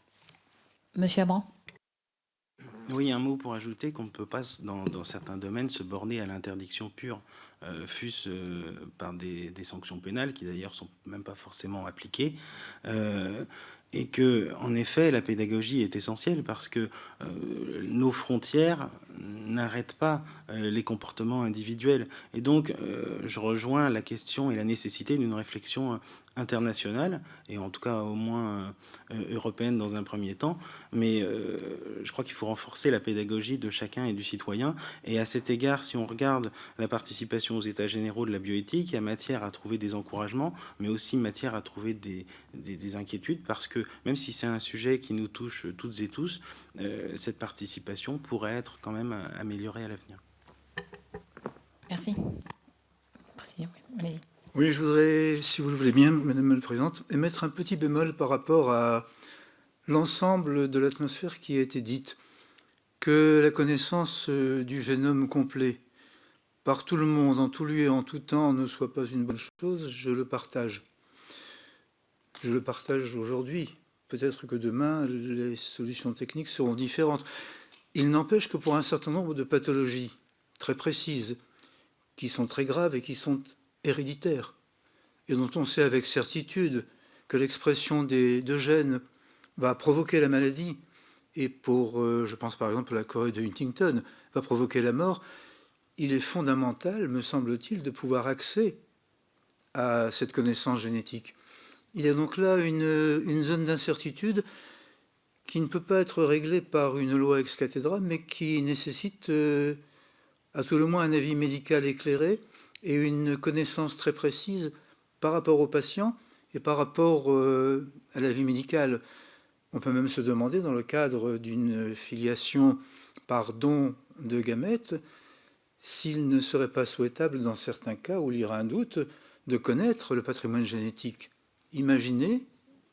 Monsieur Abran. Oui, un mot pour ajouter qu'on ne peut pas, dans certains domaines, se borner à l'interdiction pure, fût-ce par des sanctions pénales, qui d'ailleurs ne sont même pas forcément appliquées, et que, en effet, la pédagogie est essentielle, parce que nos frontières n'arrête pas les comportements individuels. Et donc, je rejoins la question et la nécessité d'une réflexion internationale, et en tout cas au moins européenne dans un premier temps. Mais je crois qu'il faut renforcer la pédagogie de chacun et du citoyen. Et à cet égard, si on regarde la participation aux États généraux de la bioéthique, il y a matière à trouver des encouragements, mais aussi matière à trouver des inquiétudes, parce que même si c'est un sujet qui nous touche toutes et tous, cette participation pourrait être quand même améliorée à l'avenir. Merci. Allez-y. Oui, je voudrais, si vous le voulez bien, Madame la Présidente, émettre un petit bémol par rapport à l'ensemble de l'atmosphère qui a été dite. Que la connaissance du génome complet par tout le monde, en tout lieu et en tout temps, ne soit pas une bonne chose, je le partage. Je le partage aujourd'hui. Peut-être que demain, les solutions techniques seront différentes. Il n'empêche que pour un certain nombre de pathologies très précises, qui sont très graves et qui sont héréditaires, et dont on sait avec certitude que l'expression de gènes va provoquer la maladie, et pour, je pense par exemple à la chorée de Huntington, va provoquer la mort, il est fondamental, me semble-t-il, de pouvoir accéder à cette connaissance génétique. Il y a donc là une zone d'incertitude qui ne peut pas être réglée par une loi ex cathedra, mais qui nécessite à tout le moins un avis médical éclairé et une connaissance très précise par rapport aux patients et par rapport à la vie médicale. On peut même se demander, dans le cadre d'une filiation par don de gamètes, s'il ne serait pas souhaitable, dans certains cas où il y aura un doute, de connaître le patrimoine génétique. Imaginez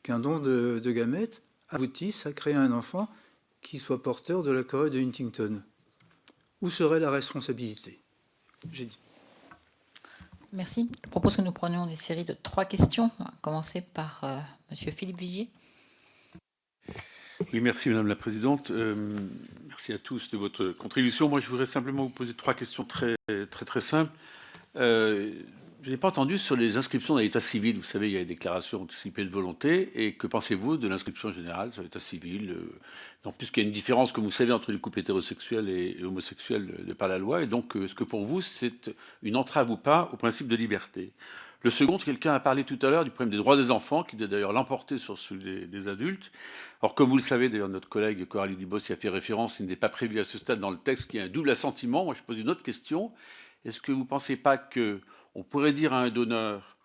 qu'un don de gamètes aboutisse à créer un enfant qui soit porteur de la chorée de Huntington. Où serait la responsabilité? J'ai dit. Merci. Je propose que nous prenions des séries de 3 questions. On va commencer par Monsieur Philippe Vigier. Oui, merci Madame la Présidente. Merci à tous de votre contribution. Moi, je voudrais simplement vous poser 3 questions très simples. Je n'ai pas entendu sur les inscriptions dans l'état civil. Vous savez, il y a une déclaration anticipée de volonté. Et que pensez-vous de l'inscription générale sur l'état civil? Donc, puisqu'il y a une différence, comme vous savez, entre les couples hétérosexuels et homosexuels de par la loi. Et donc, est-ce que pour vous, c'est une entrave ou pas au principe de liberté? Le second, quelqu'un a parlé tout à l'heure du problème des droits des enfants, qui doit d'ailleurs l'emporter sur celui des adultes. Or, comme vous le savez, d'ailleurs, notre collègue Coralie Dubos y a fait référence, il n'est pas prévu à ce stade dans le texte qu'il y a un double assentiment. Moi, je pose une autre question. Est-ce que vous ne pensez pas qu'on pourrait dire à un donneur,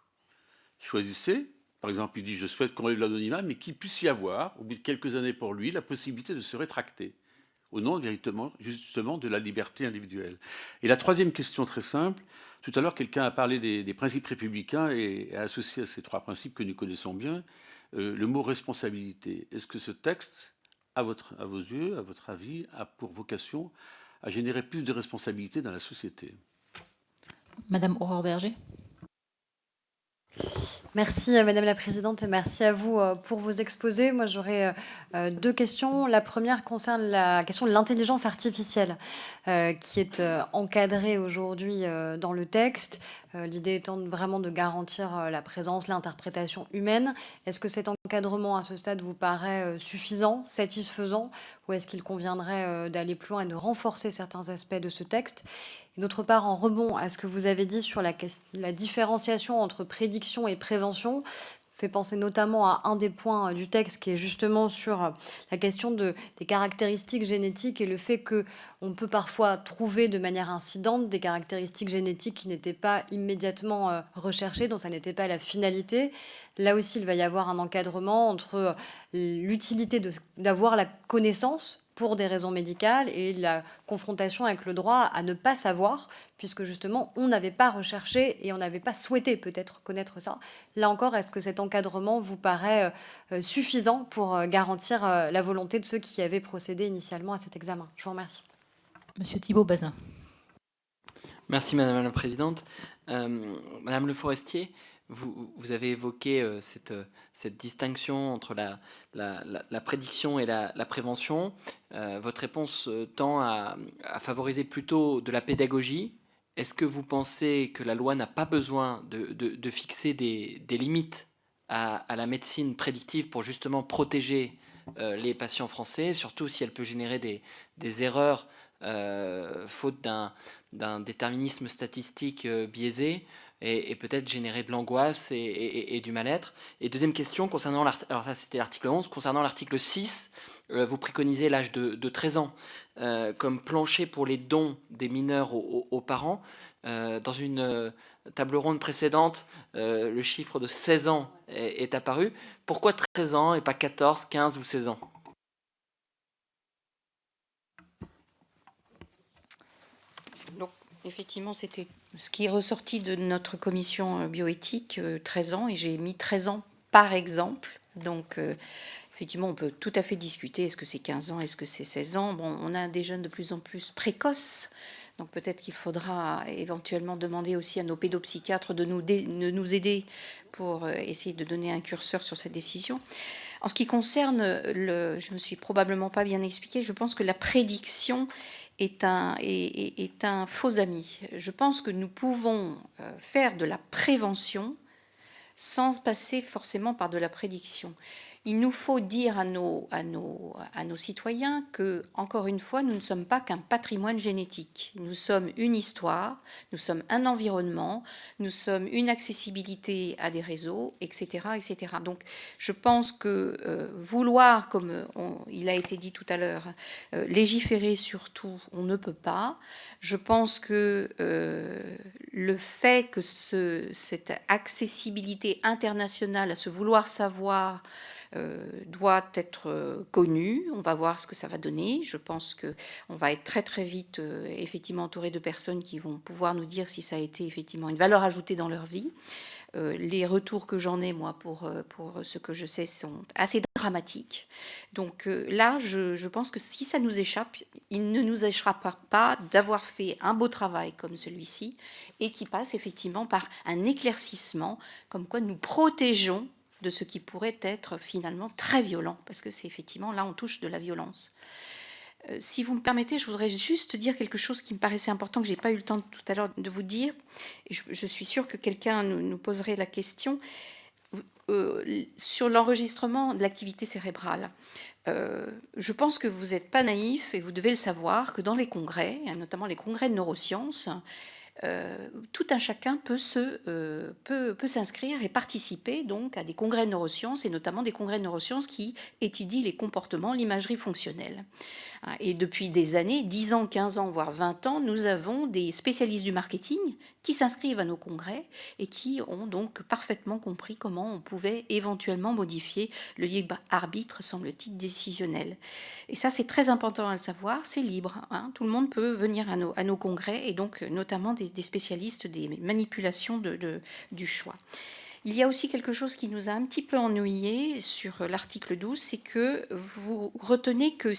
choisissez, par exemple, il dit je souhaite qu'on lève l'anonymat, mais qu'il puisse y avoir, au bout de quelques années pour lui, la possibilité de se rétracter, au nom véritablement, justement, de la liberté individuelle. Et la troisième question très simple, tout à l'heure, quelqu'un a parlé des principes républicains et a associé à ces 3 principes que nous connaissons bien le mot responsabilité. Est-ce que ce texte, à vos yeux, à votre avis, a pour vocation à générer plus de responsabilité dans la société? Madame Aurore Berger. Merci Madame la Présidente et merci à vous pour vos exposés. Moi j'aurais 2 questions. La première concerne la question de l'intelligence artificielle qui est encadrée aujourd'hui dans le texte. L'idée étant vraiment de garantir la présence, l'interprétation humaine. Est-ce que cet encadrement à ce stade vous paraît suffisant, satisfaisant, ou est-ce qu'il conviendrait d'aller plus loin et de renforcer certains aspects de ce texte? D'autre part, en rebond à ce que vous avez dit sur la différenciation entre prédiction et prévention, fait penser notamment à un des points du texte qui est justement sur la question des caractéristiques génétiques et le fait qu'on peut parfois trouver de manière incidente des caractéristiques génétiques qui n'étaient pas immédiatement recherchées, dont ça n'était pas la finalité. Là aussi, il va y avoir un encadrement entre l'utilité d'avoir la connaissance pour des raisons médicales et la confrontation avec le droit à ne pas savoir, puisque justement, on n'avait pas recherché et on n'avait pas souhaité peut-être connaître ça. Là encore, est-ce que cet encadrement vous paraît suffisant pour garantir la volonté de ceux qui avaient procédé initialement à cet examen? Je vous remercie. Monsieur Thibault Bazin. Merci Madame la Présidente. Madame Le Forestier, vous avez évoqué cette distinction entre la prédiction et la prévention. Votre réponse tend à favoriser plutôt de la pédagogie. Est-ce que vous pensez que la loi n'a pas besoin de fixer des limites à la médecine prédictive pour justement protéger les patients français, surtout si elle peut générer des erreurs faute d'un déterminisme statistique biaisé, et peut-être générer de l'angoisse et du mal-être. Et deuxième question, concernant alors ça c'était l'article 11, concernant l'article 6, vous préconisez l'âge de 13 ans comme plancher pour les dons des mineurs aux parents. Dans une table ronde précédente, le chiffre de 16 ans est apparu. Pourquoi 13 ans et pas 14, 15 ou 16 ans? Donc, effectivement, c'était ce qui est ressorti de notre commission bioéthique, 13 ans, et j'ai mis 13 ans par exemple. Donc, effectivement, on peut tout à fait discuter, est-ce que c'est 15 ans, est-ce que c'est 16 ans? Bon, on a des jeunes de plus en plus précoces, donc peut-être qu'il faudra éventuellement demander aussi à nos pédopsychiatres de nous aider pour essayer de donner un curseur sur cette décision. En ce qui concerne je me suis probablement pas bien expliqué, je pense que la prédiction est un faux ami. Je pense que nous pouvons faire de la prévention sans passer forcément par de la prédiction. Il nous faut dire à nos citoyens que, encore une fois, nous ne sommes pas qu'un patrimoine génétique. Nous sommes une histoire, nous sommes un environnement, nous sommes une accessibilité à des réseaux, etc. etc. Donc, je pense que vouloir, comme il a été dit tout à l'heure, légiférer sur tout, on ne peut pas. Je pense que le fait que cette accessibilité internationale à ce vouloir savoir doit être connu. On va voir ce que ça va donner. Je pense qu'on va être très très vite effectivement entouré de personnes qui vont pouvoir nous dire si ça a été effectivement une valeur ajoutée dans leur vie. Les retours que j'en ai, moi, pour ce que je sais, sont assez dramatiques. Donc là, je pense que si ça nous échappe, il ne nous échappera pas d'avoir fait un beau travail comme celui-ci et qui passe effectivement par un éclaircissement, comme quoi nous protégeons de ce qui pourrait être finalement très violent, parce que c'est effectivement, là on touche de la violence. Si vous me permettez, je voudrais juste dire quelque chose qui me paraissait important, que je n'ai pas eu le temps tout à l'heure de vous dire, et je suis sûre que quelqu'un nous poserait la question, sur l'enregistrement de l'activité cérébrale. Je pense que vous n'êtes pas naïf, et vous devez le savoir, que dans les congrès, notamment les congrès de neurosciences, tout un chacun peut s'inscrire et participer donc à des congrès de neurosciences, et notamment des congrès de neurosciences qui étudient les comportements, l'imagerie fonctionnelle. Et depuis des années, 10 ans, 15 ans, voire 20 ans, nous avons des spécialistes du marketing qui s'inscrivent à nos congrès et qui ont donc parfaitement compris comment on pouvait éventuellement modifier le libre arbitre, semble-t-il, décisionnel. Et ça, c'est très important à le savoir, c'est libre. Tout le monde peut venir à nos congrès, et donc notamment des spécialistes des manipulations du choix. Il y a aussi quelque chose qui nous a un petit peu ennuyé sur l'article 12, c'est que vous retenez que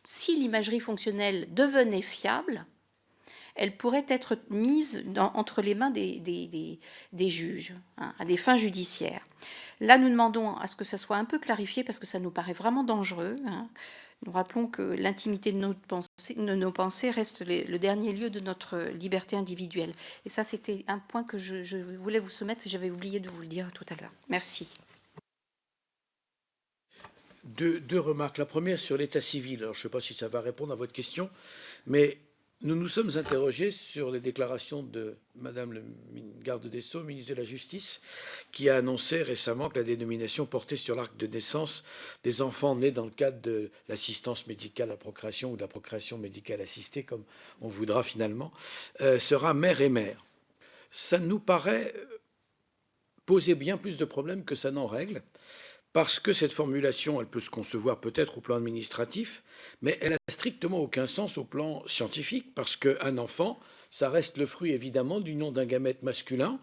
si l'imagerie fonctionnelle devenait fiable, elle pourrait être mise entre les mains des juges, à des fins judiciaires. Là, nous demandons à ce que ça soit un peu clarifié, parce que ça nous paraît vraiment dangereux. Nous rappelons que l'intimité de nos pensées reste le dernier lieu de notre liberté individuelle. Et ça, c'était un point que je voulais vous soumettre, et j'avais oublié de vous le dire tout à l'heure. Merci. Deux remarques. La première sur l'état civil. Alors, je ne sais pas si ça va répondre à votre question, mais nous nous sommes interrogés sur les déclarations de Madame le garde des Sceaux, ministre de la Justice, qui a annoncé récemment que la dénomination portée sur l'acte de naissance des enfants nés dans le cadre de l'assistance médicale à la procréation ou de la procréation médicale assistée, comme on voudra finalement, sera mère et mère. Ça nous paraît poser bien plus de problèmes que ça n'en règle, parce que cette formulation, elle peut se concevoir peut-être au plan administratif, mais elle n'a strictement aucun sens au plan scientifique, parce qu'un enfant, ça reste le fruit évidemment d'union d'un gamète masculin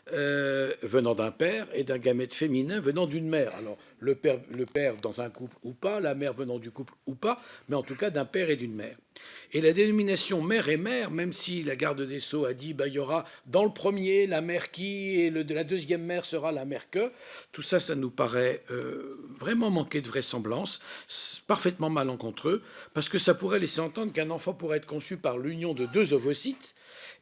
venant d'un père et d'un gamète féminin venant d'une mère. Alors le père dans un couple ou pas, la mère venant du couple ou pas, mais en tout cas d'un père et d'une mère. Et la dénomination mère et mère, même si la garde des Sceaux a dit il y aura dans le premier la mère qui, et la deuxième mère sera la mère que, tout ça, ça nous paraît vraiment manquer de vraisemblance, parfaitement malencontreux, parce que ça pourrait laisser entendre qu'un enfant pourrait être conçu par l'union de deux ovocytes,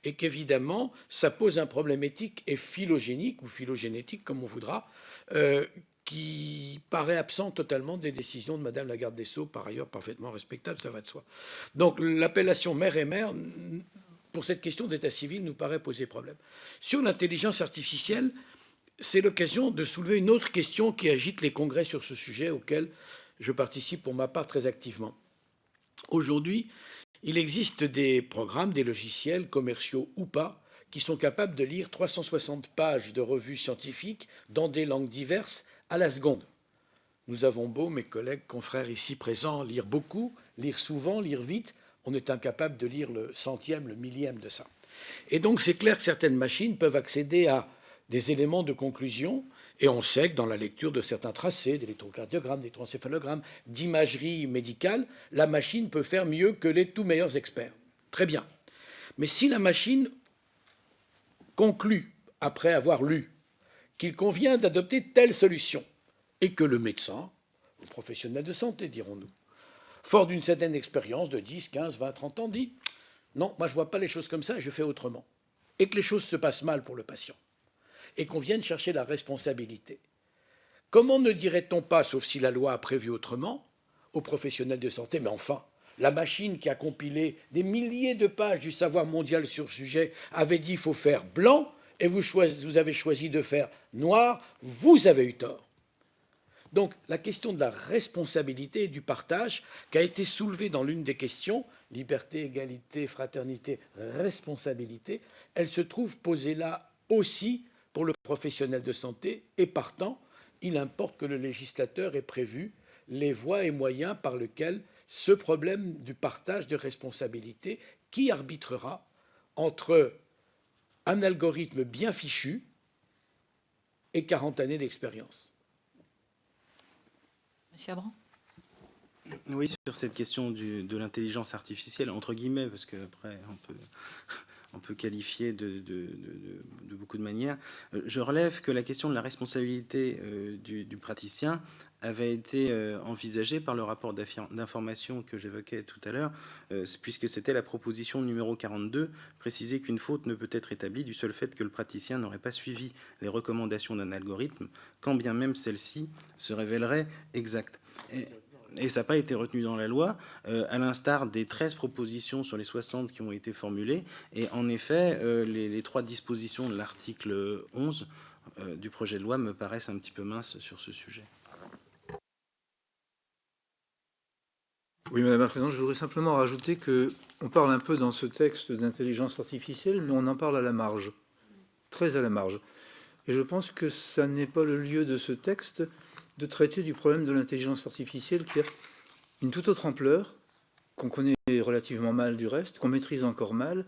et qu'évidemment, ça pose un problème éthique et phylogénique, ou phylogénétique, comme on voudra, qui paraît absent totalement des décisions de Madame la garde des Sceaux, par ailleurs parfaitement respectable, ça va de soi. Donc l'appellation mère et mère, pour cette question d'état civil, nous paraît poser problème. Sur l'intelligence artificielle, c'est l'occasion de soulever une autre question qui agite les congrès sur ce sujet, auquel je participe pour ma part très activement. Aujourd'hui, il existe des programmes, des logiciels, commerciaux ou pas, qui sont capables de lire 360 pages de revues scientifiques dans des langues diverses à la seconde. Nous avons beau, mes collègues, confrères ici présents, lire beaucoup, lire souvent, lire vite, on est incapable de lire le centième, le millième de ça. Et donc c'est clair que certaines machines peuvent accéder à des éléments de conclusion, et on sait que dans la lecture de certains tracés, d'électrocardiogrammes, d'électroencéphalogrammes, d'imagerie médicale, la machine peut faire mieux que les tout meilleurs experts. Très bien. Mais si la machine conclut, après avoir lu, qu'il convient d'adopter telle solution, et que le médecin, le professionnel de santé, dirons-nous, fort d'une certaine expérience de 10, 15, 20, 30 ans, dit « Non, moi je ne vois pas les choses comme ça, je fais autrement », et que les choses se passent mal pour le patient, et qu'on vienne chercher la responsabilité. Comment ne dirait-on pas, sauf si la loi a prévu autrement, aux professionnels de santé, mais enfin, la machine qui a compilé des milliers de pages du savoir mondial sur le sujet avait dit qu'il faut faire blanc, et vous avez choisi de faire noir, vous avez eu tort. Donc la question de la responsabilité et du partage, qui a été soulevée dans l'une des questions, liberté, égalité, fraternité, responsabilité, elle se trouve posée là aussi pour le professionnel de santé, et partant, il importe que le législateur ait prévu les voies et moyens par lesquels ce problème du partage de responsabilité, qui arbitrera entre un algorithme bien fichu et 40 années d'expérience. Monsieur Abran. Oui, sur cette question de l'intelligence artificielle, entre guillemets, parce qu'après, on peut qualifier de beaucoup de manières. Je relève que la question de la responsabilité du praticien avait été envisagée par le rapport d'information que j'évoquais tout à l'heure, puisque c'était la proposition numéro 42, préciser qu'une faute ne peut être établie du seul fait que le praticien n'aurait pas suivi les recommandations d'un algorithme, quand bien même celle-ci se révélerait exacte. Et ça n'a pas été retenu dans la loi, à l'instar des 13 propositions sur les 60 qui ont été formulées. Et en effet, les 3 dispositions de l'article 11 du projet de loi me paraissent un petit peu minces sur ce sujet. Oui, Madame la Présidente, je voudrais simplement rajouter qu'on parle un peu dans ce texte d'intelligence artificielle, mais on en parle à la marge, très à la marge. Et je pense que ça n'est pas le lieu de ce texte de traiter du problème de l'intelligence artificielle qui a une toute autre ampleur, qu'on connaît relativement mal du reste, qu'on maîtrise encore mal,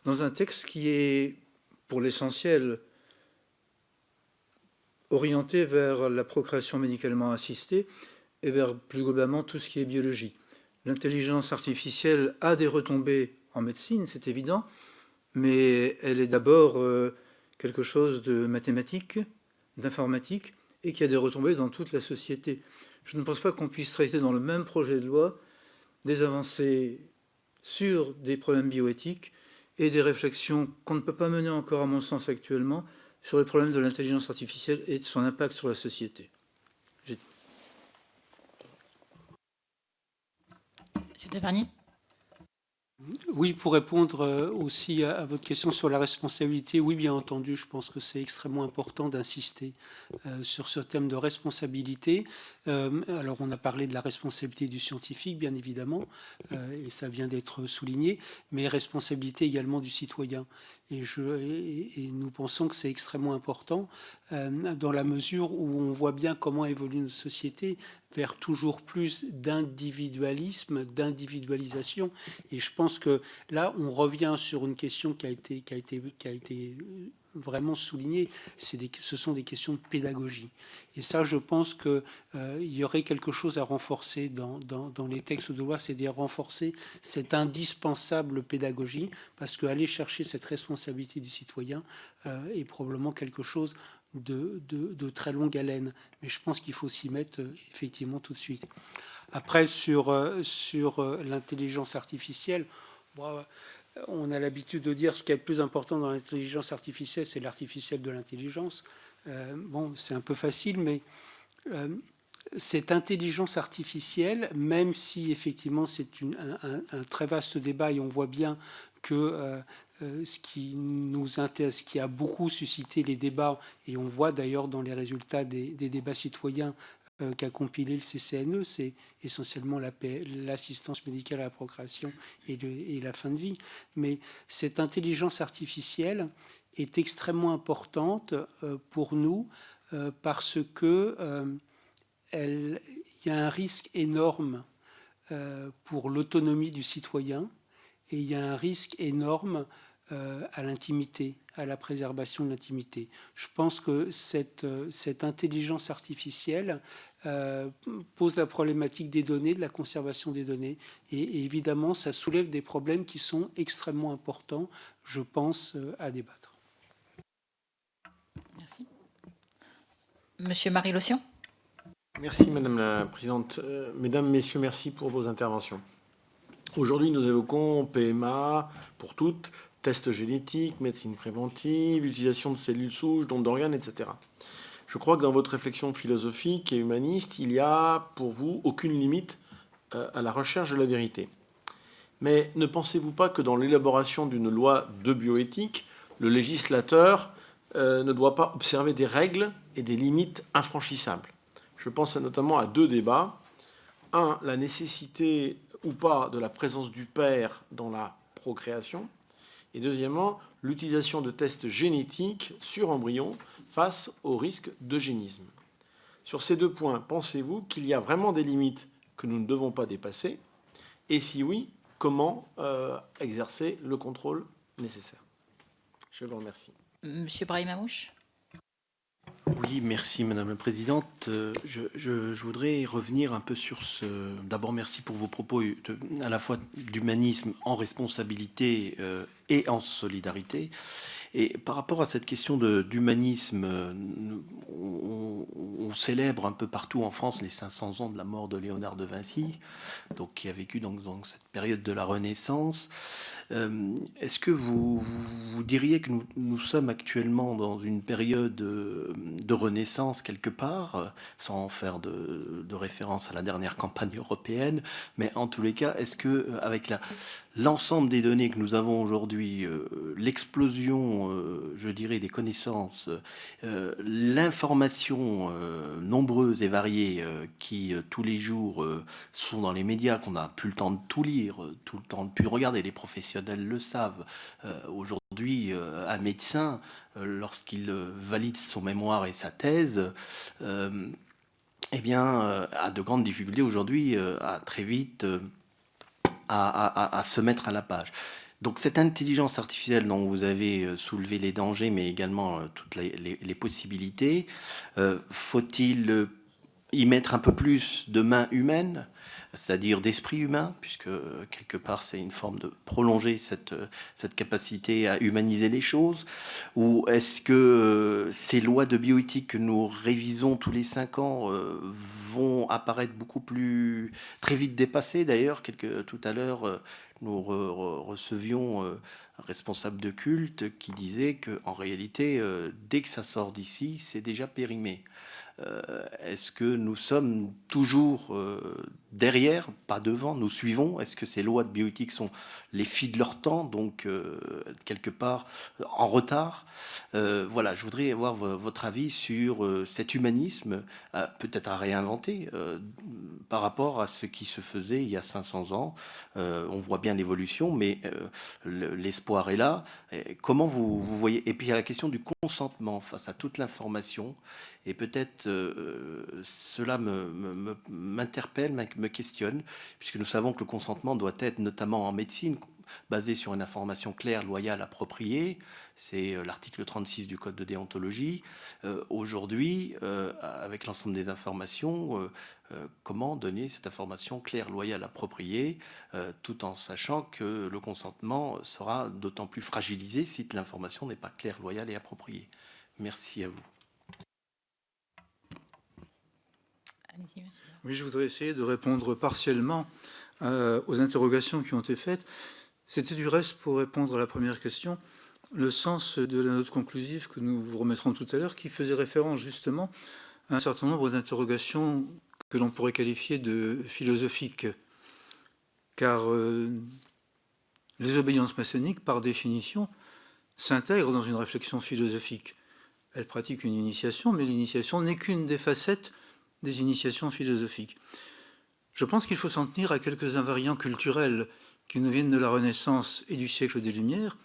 dans un texte qui est, pour l'essentiel, orienté vers la procréation médicalement assistée et vers, plus globalement, tout ce qui est biologie. L'intelligence artificielle a des retombées en médecine, c'est évident, mais elle est d'abord quelque chose de mathématique, d'informatique, et qui a des retombées dans toute la société. Je ne pense pas qu'on puisse traiter dans le même projet de loi des avancées sur des problèmes bioéthiques et des réflexions qu'on ne peut pas mener encore, à mon sens, actuellement, sur les problèmes de l'intelligence artificielle et de son impact sur la société. Monsieur Tavernier. Oui, pour répondre aussi à votre question sur la responsabilité, oui, bien entendu, je pense que c'est extrêmement important d'insister sur ce thème de responsabilité. Alors, on a parlé de la responsabilité du scientifique, bien évidemment, et ça vient d'être souligné, mais responsabilité également du citoyen. Et nous pensons que c'est extrêmement important dans la mesure où on voit bien comment évolue notre société vers toujours plus d'individualisme, d'individualisation. Et je pense que là, on revient sur une question qui a été vraiment soulignée. Ce sont des questions de pédagogie. Et ça, je pense qu'il y aurait quelque chose à renforcer dans les textes de loi, c'est-à-dire renforcer cette indispensable pédagogie, parce qu'aller chercher cette responsabilité du citoyen est probablement quelque chose de très longue haleine. Mais je pense qu'il faut s'y mettre effectivement tout de suite. Après, sur l'intelligence artificielle, on a l'habitude de dire ce qui est le plus important dans l'intelligence artificielle, c'est l'artificiel de l'intelligence. Bon, c'est un peu facile, mais cette intelligence artificielle, même si effectivement c'est un très vaste débat et on voit bien que ce qui a beaucoup suscité les débats, et on voit d'ailleurs dans les résultats des débats citoyens qu'a compilé le CCNE, c'est essentiellement l'assistance médicale à la procréation et la fin de vie. Mais cette intelligence artificielle est extrêmement importante pour nous parce que il y a un risque énorme pour l'autonomie du citoyen et il y a un risque énorme à l'intimité, à la préservation de l'intimité. Je pense que cette intelligence artificielle pose la problématique des données, de la conservation des données, et évidemment, ça soulève des problèmes qui sont extrêmement importants, je pense, à débattre. Merci. Monsieur Marie-Lotion. Merci Madame la Présidente. Mesdames, Messieurs, merci pour vos interventions. Aujourd'hui, nous évoquons PMA pour toutes, tests génétiques, médecine préventive, utilisation de cellules souches, dons d'organes, etc. Je crois que dans votre réflexion philosophique et humaniste, il n'y a pour vous aucune limite à la recherche de la vérité. Mais ne pensez-vous pas que dans l'élaboration d'une loi de bioéthique, le législateur ne doit pas observer des règles et des limites infranchissables? Je pense notamment à deux débats. Un, la nécessité ou pas de la présence du père dans la procréation. Et deuxièmement, l'utilisation de tests génétiques sur embryons face au risque d'eugénisme. Sur ces deux points, pensez-vous qu'il y a vraiment des limites que nous ne devons pas dépasser? Et si oui, comment exercer le contrôle nécessaire? Je vous remercie. Monsieur Brahim Amouche. Oui, merci Madame la Présidente. Je voudrais revenir un peu sur ce... D'abord, merci pour vos propos à la fois d'humanisme en responsabilité et en solidarité. Et par rapport à cette question d'humanisme, on célèbre un peu partout en France les 500 ans de la mort de Léonard de Vinci, donc qui a vécu dans cette période de la Renaissance. Est-ce que vous diriez que nous sommes actuellement dans une période de renaissance quelque part, sans faire de référence à la dernière campagne européenne, mais en tous les cas, est-ce que avec l'ensemble des données que nous avons aujourd'hui, l'explosion, je dirais, des connaissances, l'information nombreuse et variée qui tous les jours sont dans les médias, qu'on n'a plus le temps de tout lire, tout le temps de plus regarder, les professionnels le savent. Aujourd'hui, un médecin, lorsqu'il valide son mémoire et sa thèse, eh bien, a de grandes difficultés aujourd'hui à très vite à se mettre à la page. Donc cette intelligence artificielle dont vous avez soulevé les dangers, mais également toutes les possibilités, faut-il y mettre un peu plus de main humaine, c'est-à-dire d'esprit humain, puisque quelque part c'est une forme de prolonger cette capacité à humaniser les choses, ou est-ce que ces lois de bioéthique que nous révisons tous les 5 ans vont apparaître beaucoup plus très vite dépassées? D'ailleurs, tout à l'heure, nous recevions un responsable de culte qui disait qu'en réalité, dès que ça sort d'ici, c'est déjà périmé. Est-ce que nous sommes toujours derrière, pas devant, nous suivons? Est-ce que ces lois de bioéthique sont les filles de leur temps, donc quelque part en retard? Voilà, je voudrais avoir votre avis sur cet humanisme, peut-être à réinventer par rapport à ce qui se faisait il y a 500 ans. On voit bien l'évolution, mais l'espoir est là. Et comment vous voyez? Et puis il y a la question du consentement face à toute l'information. Et peut-être cela m'interpelle, me questionne, puisque nous savons que le consentement doit être, notamment en médecine, basé sur une information claire, loyale, appropriée. C'est l'article 36 du Code de déontologie. Aujourd'hui, avec l'ensemble des informations, comment donner cette information claire, loyale, appropriée, tout en sachant que le consentement sera d'autant plus fragilisé si l'information n'est pas claire, loyale et appropriée. Merci à vous. Oui, je voudrais essayer de répondre partiellement aux interrogations qui ont été faites. C'était du reste, pour répondre à la première question, le sens de la note conclusive que nous vous remettrons tout à l'heure, qui faisait référence justement un certain nombre d'interrogations que l'on pourrait qualifier de philosophiques, car les obédiences maçonniques, par définition, s'intègrent dans une réflexion philosophique. Elles pratiquent une initiation, mais l'initiation n'est qu'une des facettes des initiations philosophiques. Je pense qu'il faut s'en tenir à quelques invariants culturels qui nous viennent de la Renaissance et du siècle des Lumières.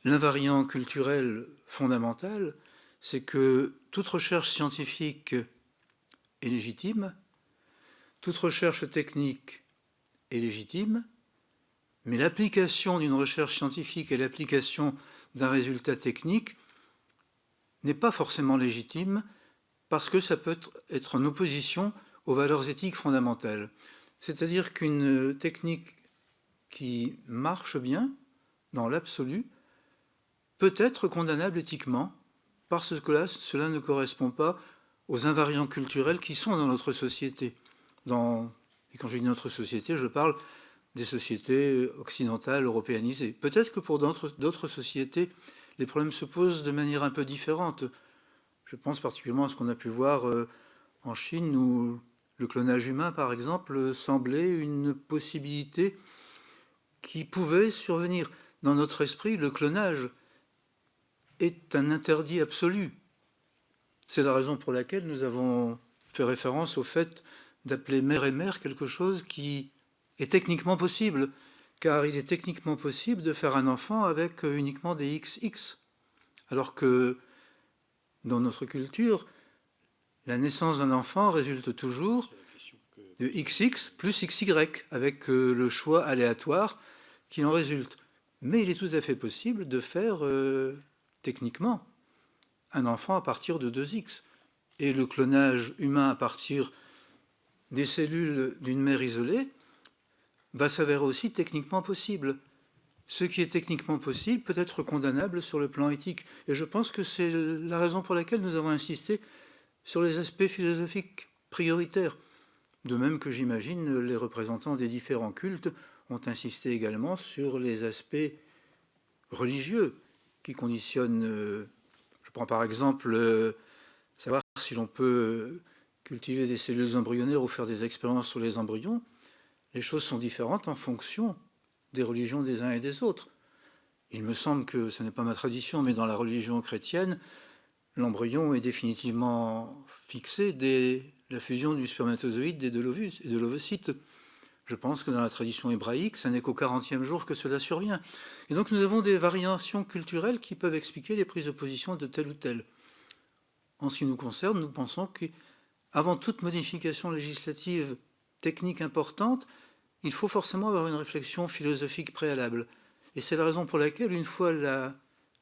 L'invariant culturel fondamental, c'est que toute recherche scientifique est légitime, toute recherche technique est légitime, mais l'application d'une recherche scientifique et l'application d'un résultat technique n'est pas forcément légitime parce que ça peut être en opposition aux valeurs éthiques fondamentales. C'est-à-dire qu'une technique qui marche bien, dans l'absolu, peut être condamnable éthiquement parce que là, cela ne correspond pas aux invariants culturels qui sont dans notre société. Et quand je dis notre société, je parle des sociétés occidentales, européanisées. Peut-être que pour d'autres sociétés, les problèmes se posent de manière un peu différente. Je pense particulièrement à ce qu'on a pu voir en Chine, où le clonage humain, par exemple, semblait une possibilité qui pouvait survenir. Dans notre esprit, le clonage est un interdit absolu. C'est la raison pour laquelle nous avons fait référence au fait d'appeler mère et mère quelque chose qui est techniquement possible, car il est techniquement possible de faire un enfant avec uniquement des XX. Alors que dans notre culture, la naissance d'un enfant résulte toujours de XX plus XY, avec le choix aléatoire qui en résulte. Mais il est tout à fait possible de faire techniquement un enfant à partir de 2X. Et le clonage humain à partir des cellules d'une mère isolée va s'avérer aussi techniquement possible. Ce qui est techniquement possible peut être condamnable sur le plan éthique. Et je pense que c'est la raison pour laquelle nous avons insisté sur les aspects philosophiques prioritaires. De même que j'imagine les représentants des différents cultes ont insisté également sur les aspects religieux qui conditionnent, je prends par exemple, savoir si l'on peut cultiver des cellules embryonnaires ou faire des expériences sur les embryons. Les choses sont différentes en fonction des religions des uns et des autres. Il me semble que ce n'est pas ma tradition, mais dans la religion chrétienne, l'embryon est définitivement fixé dès la fusion du spermatozoïde et de l'ovocyte. Je pense que dans la tradition hébraïque, ce n'est qu'au 40e jour que cela survient. Et donc nous avons des variations culturelles qui peuvent expliquer les prises de position de tel ou tel. En ce qui nous concerne, nous pensons qu'avant toute modification législative technique importante, il faut forcément avoir une réflexion philosophique préalable. Et c'est la raison pour laquelle, une fois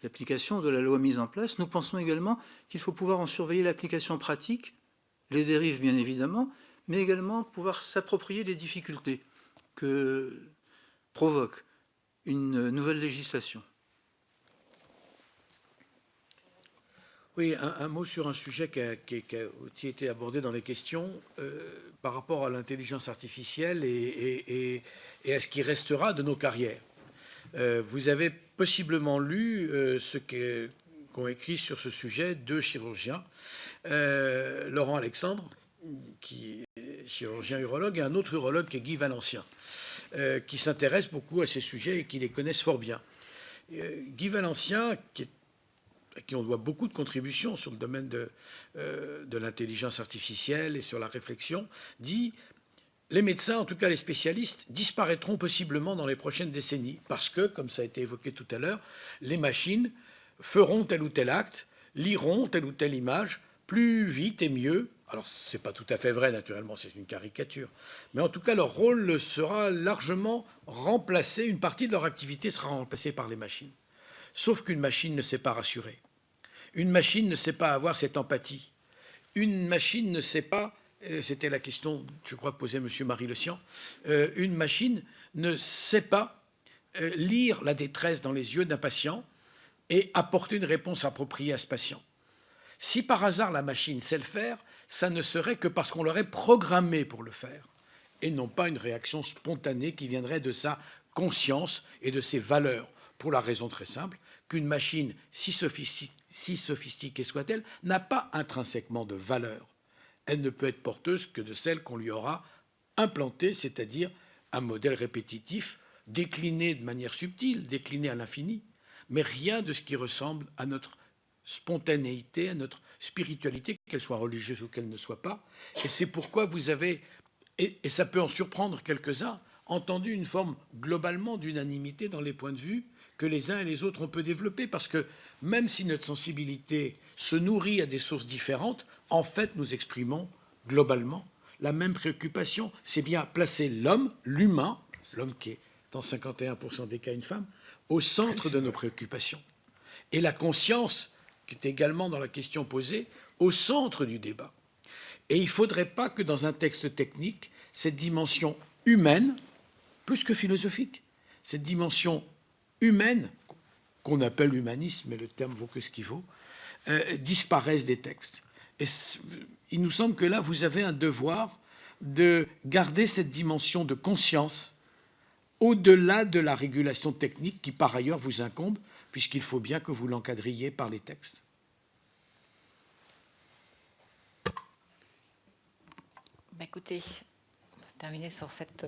l'application de la loi mise en place, nous pensons également qu'il faut pouvoir en surveiller l'application pratique, les dérives bien évidemment, mais également pouvoir s'approprier les difficultés que provoque une nouvelle législation. Oui, un mot sur un sujet qui a été abordé dans les questions par rapport à l'intelligence artificielle et à ce qui restera de nos carrières. Vous avez possiblement lu ce qu'ont écrit sur ce sujet deux chirurgiens, Laurent Alexandre, qui est chirurgien urologue, et un autre urologue qui est Guy Valencien, qui s'intéresse beaucoup à ces sujets et qui les connaissent fort bien. Guy Valencien, à qui on doit beaucoup de contributions sur le domaine de l'intelligence artificielle et sur la réflexion, dit « Les médecins, en tout cas les spécialistes, disparaîtront possiblement dans les prochaines décennies parce que, comme ça a été évoqué tout à l'heure, les machines feront tel ou tel acte, liront telle ou telle image, plus vite et mieux. » Alors, ce n'est pas tout à fait vrai, naturellement, c'est une caricature. Mais en tout cas, leur rôle sera largement remplacé, une partie de leur activité sera remplacée par les machines. Sauf qu'une machine ne sait pas rassurer. Une machine ne sait pas avoir cette empathie. Une machine ne sait pas, c'était la question, je crois, que posait M. Marie Le Sian, une machine ne sait pas lire la détresse dans les yeux d'un patient et apporter une réponse appropriée à ce patient. Si par hasard la machine sait le faire, ça ne serait que parce qu'on l'aurait programmé pour le faire, et non pas une réaction spontanée qui viendrait de sa conscience et de ses valeurs, pour la raison très simple qu'une machine, si sophistiquée soit-elle, n'a pas intrinsèquement de valeur. elle ne peut être porteuse que de celle qu'on lui aura implantée, c'est-à-dire un modèle répétitif, décliné de manière subtile, décliné à l'infini, mais rien de ce qui ressemble à notre spontanéité, à notre spiritualité, qu'elle soit religieuse ou qu'elle ne soit pas. Et c'est pourquoi vous avez, et ça peut en surprendre quelques-uns, entendu une forme globalement d'unanimité dans les points de vue que les uns et les autres on peut développer, parce que même si notre sensibilité se nourrit à des sources différentes, en fait nous exprimons globalement la même préoccupation, c'est bien placer l'homme, l'humain, l'homme qui est dans 51% des cas une femme, au centre de nos préoccupations. Et la conscience, qui est également dans la question posée, au centre du débat. Et il ne faudrait pas que dans un texte technique, cette dimension humaine, plus que philosophique, cette dimension humaine, qu'on appelle humanisme, mais le terme vaut que ce qu'il vaut, disparaisse des textes. Et il nous semble que là, vous avez un devoir de garder cette dimension de conscience au-delà de la régulation technique qui, par ailleurs, vous incombe, puisqu'il faut bien que vous l'encadriez par les textes. Écoutez, on va terminer sur cette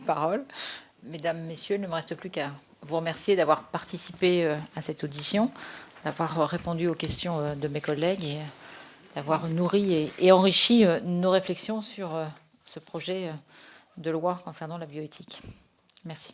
parole. Mesdames, Messieurs, il ne me reste plus qu'à vous remercier d'avoir participé à cette audition, d'avoir répondu aux questions de mes collègues et d'avoir nourri et enrichi nos réflexions sur ce projet de loi concernant la bioéthique. Merci.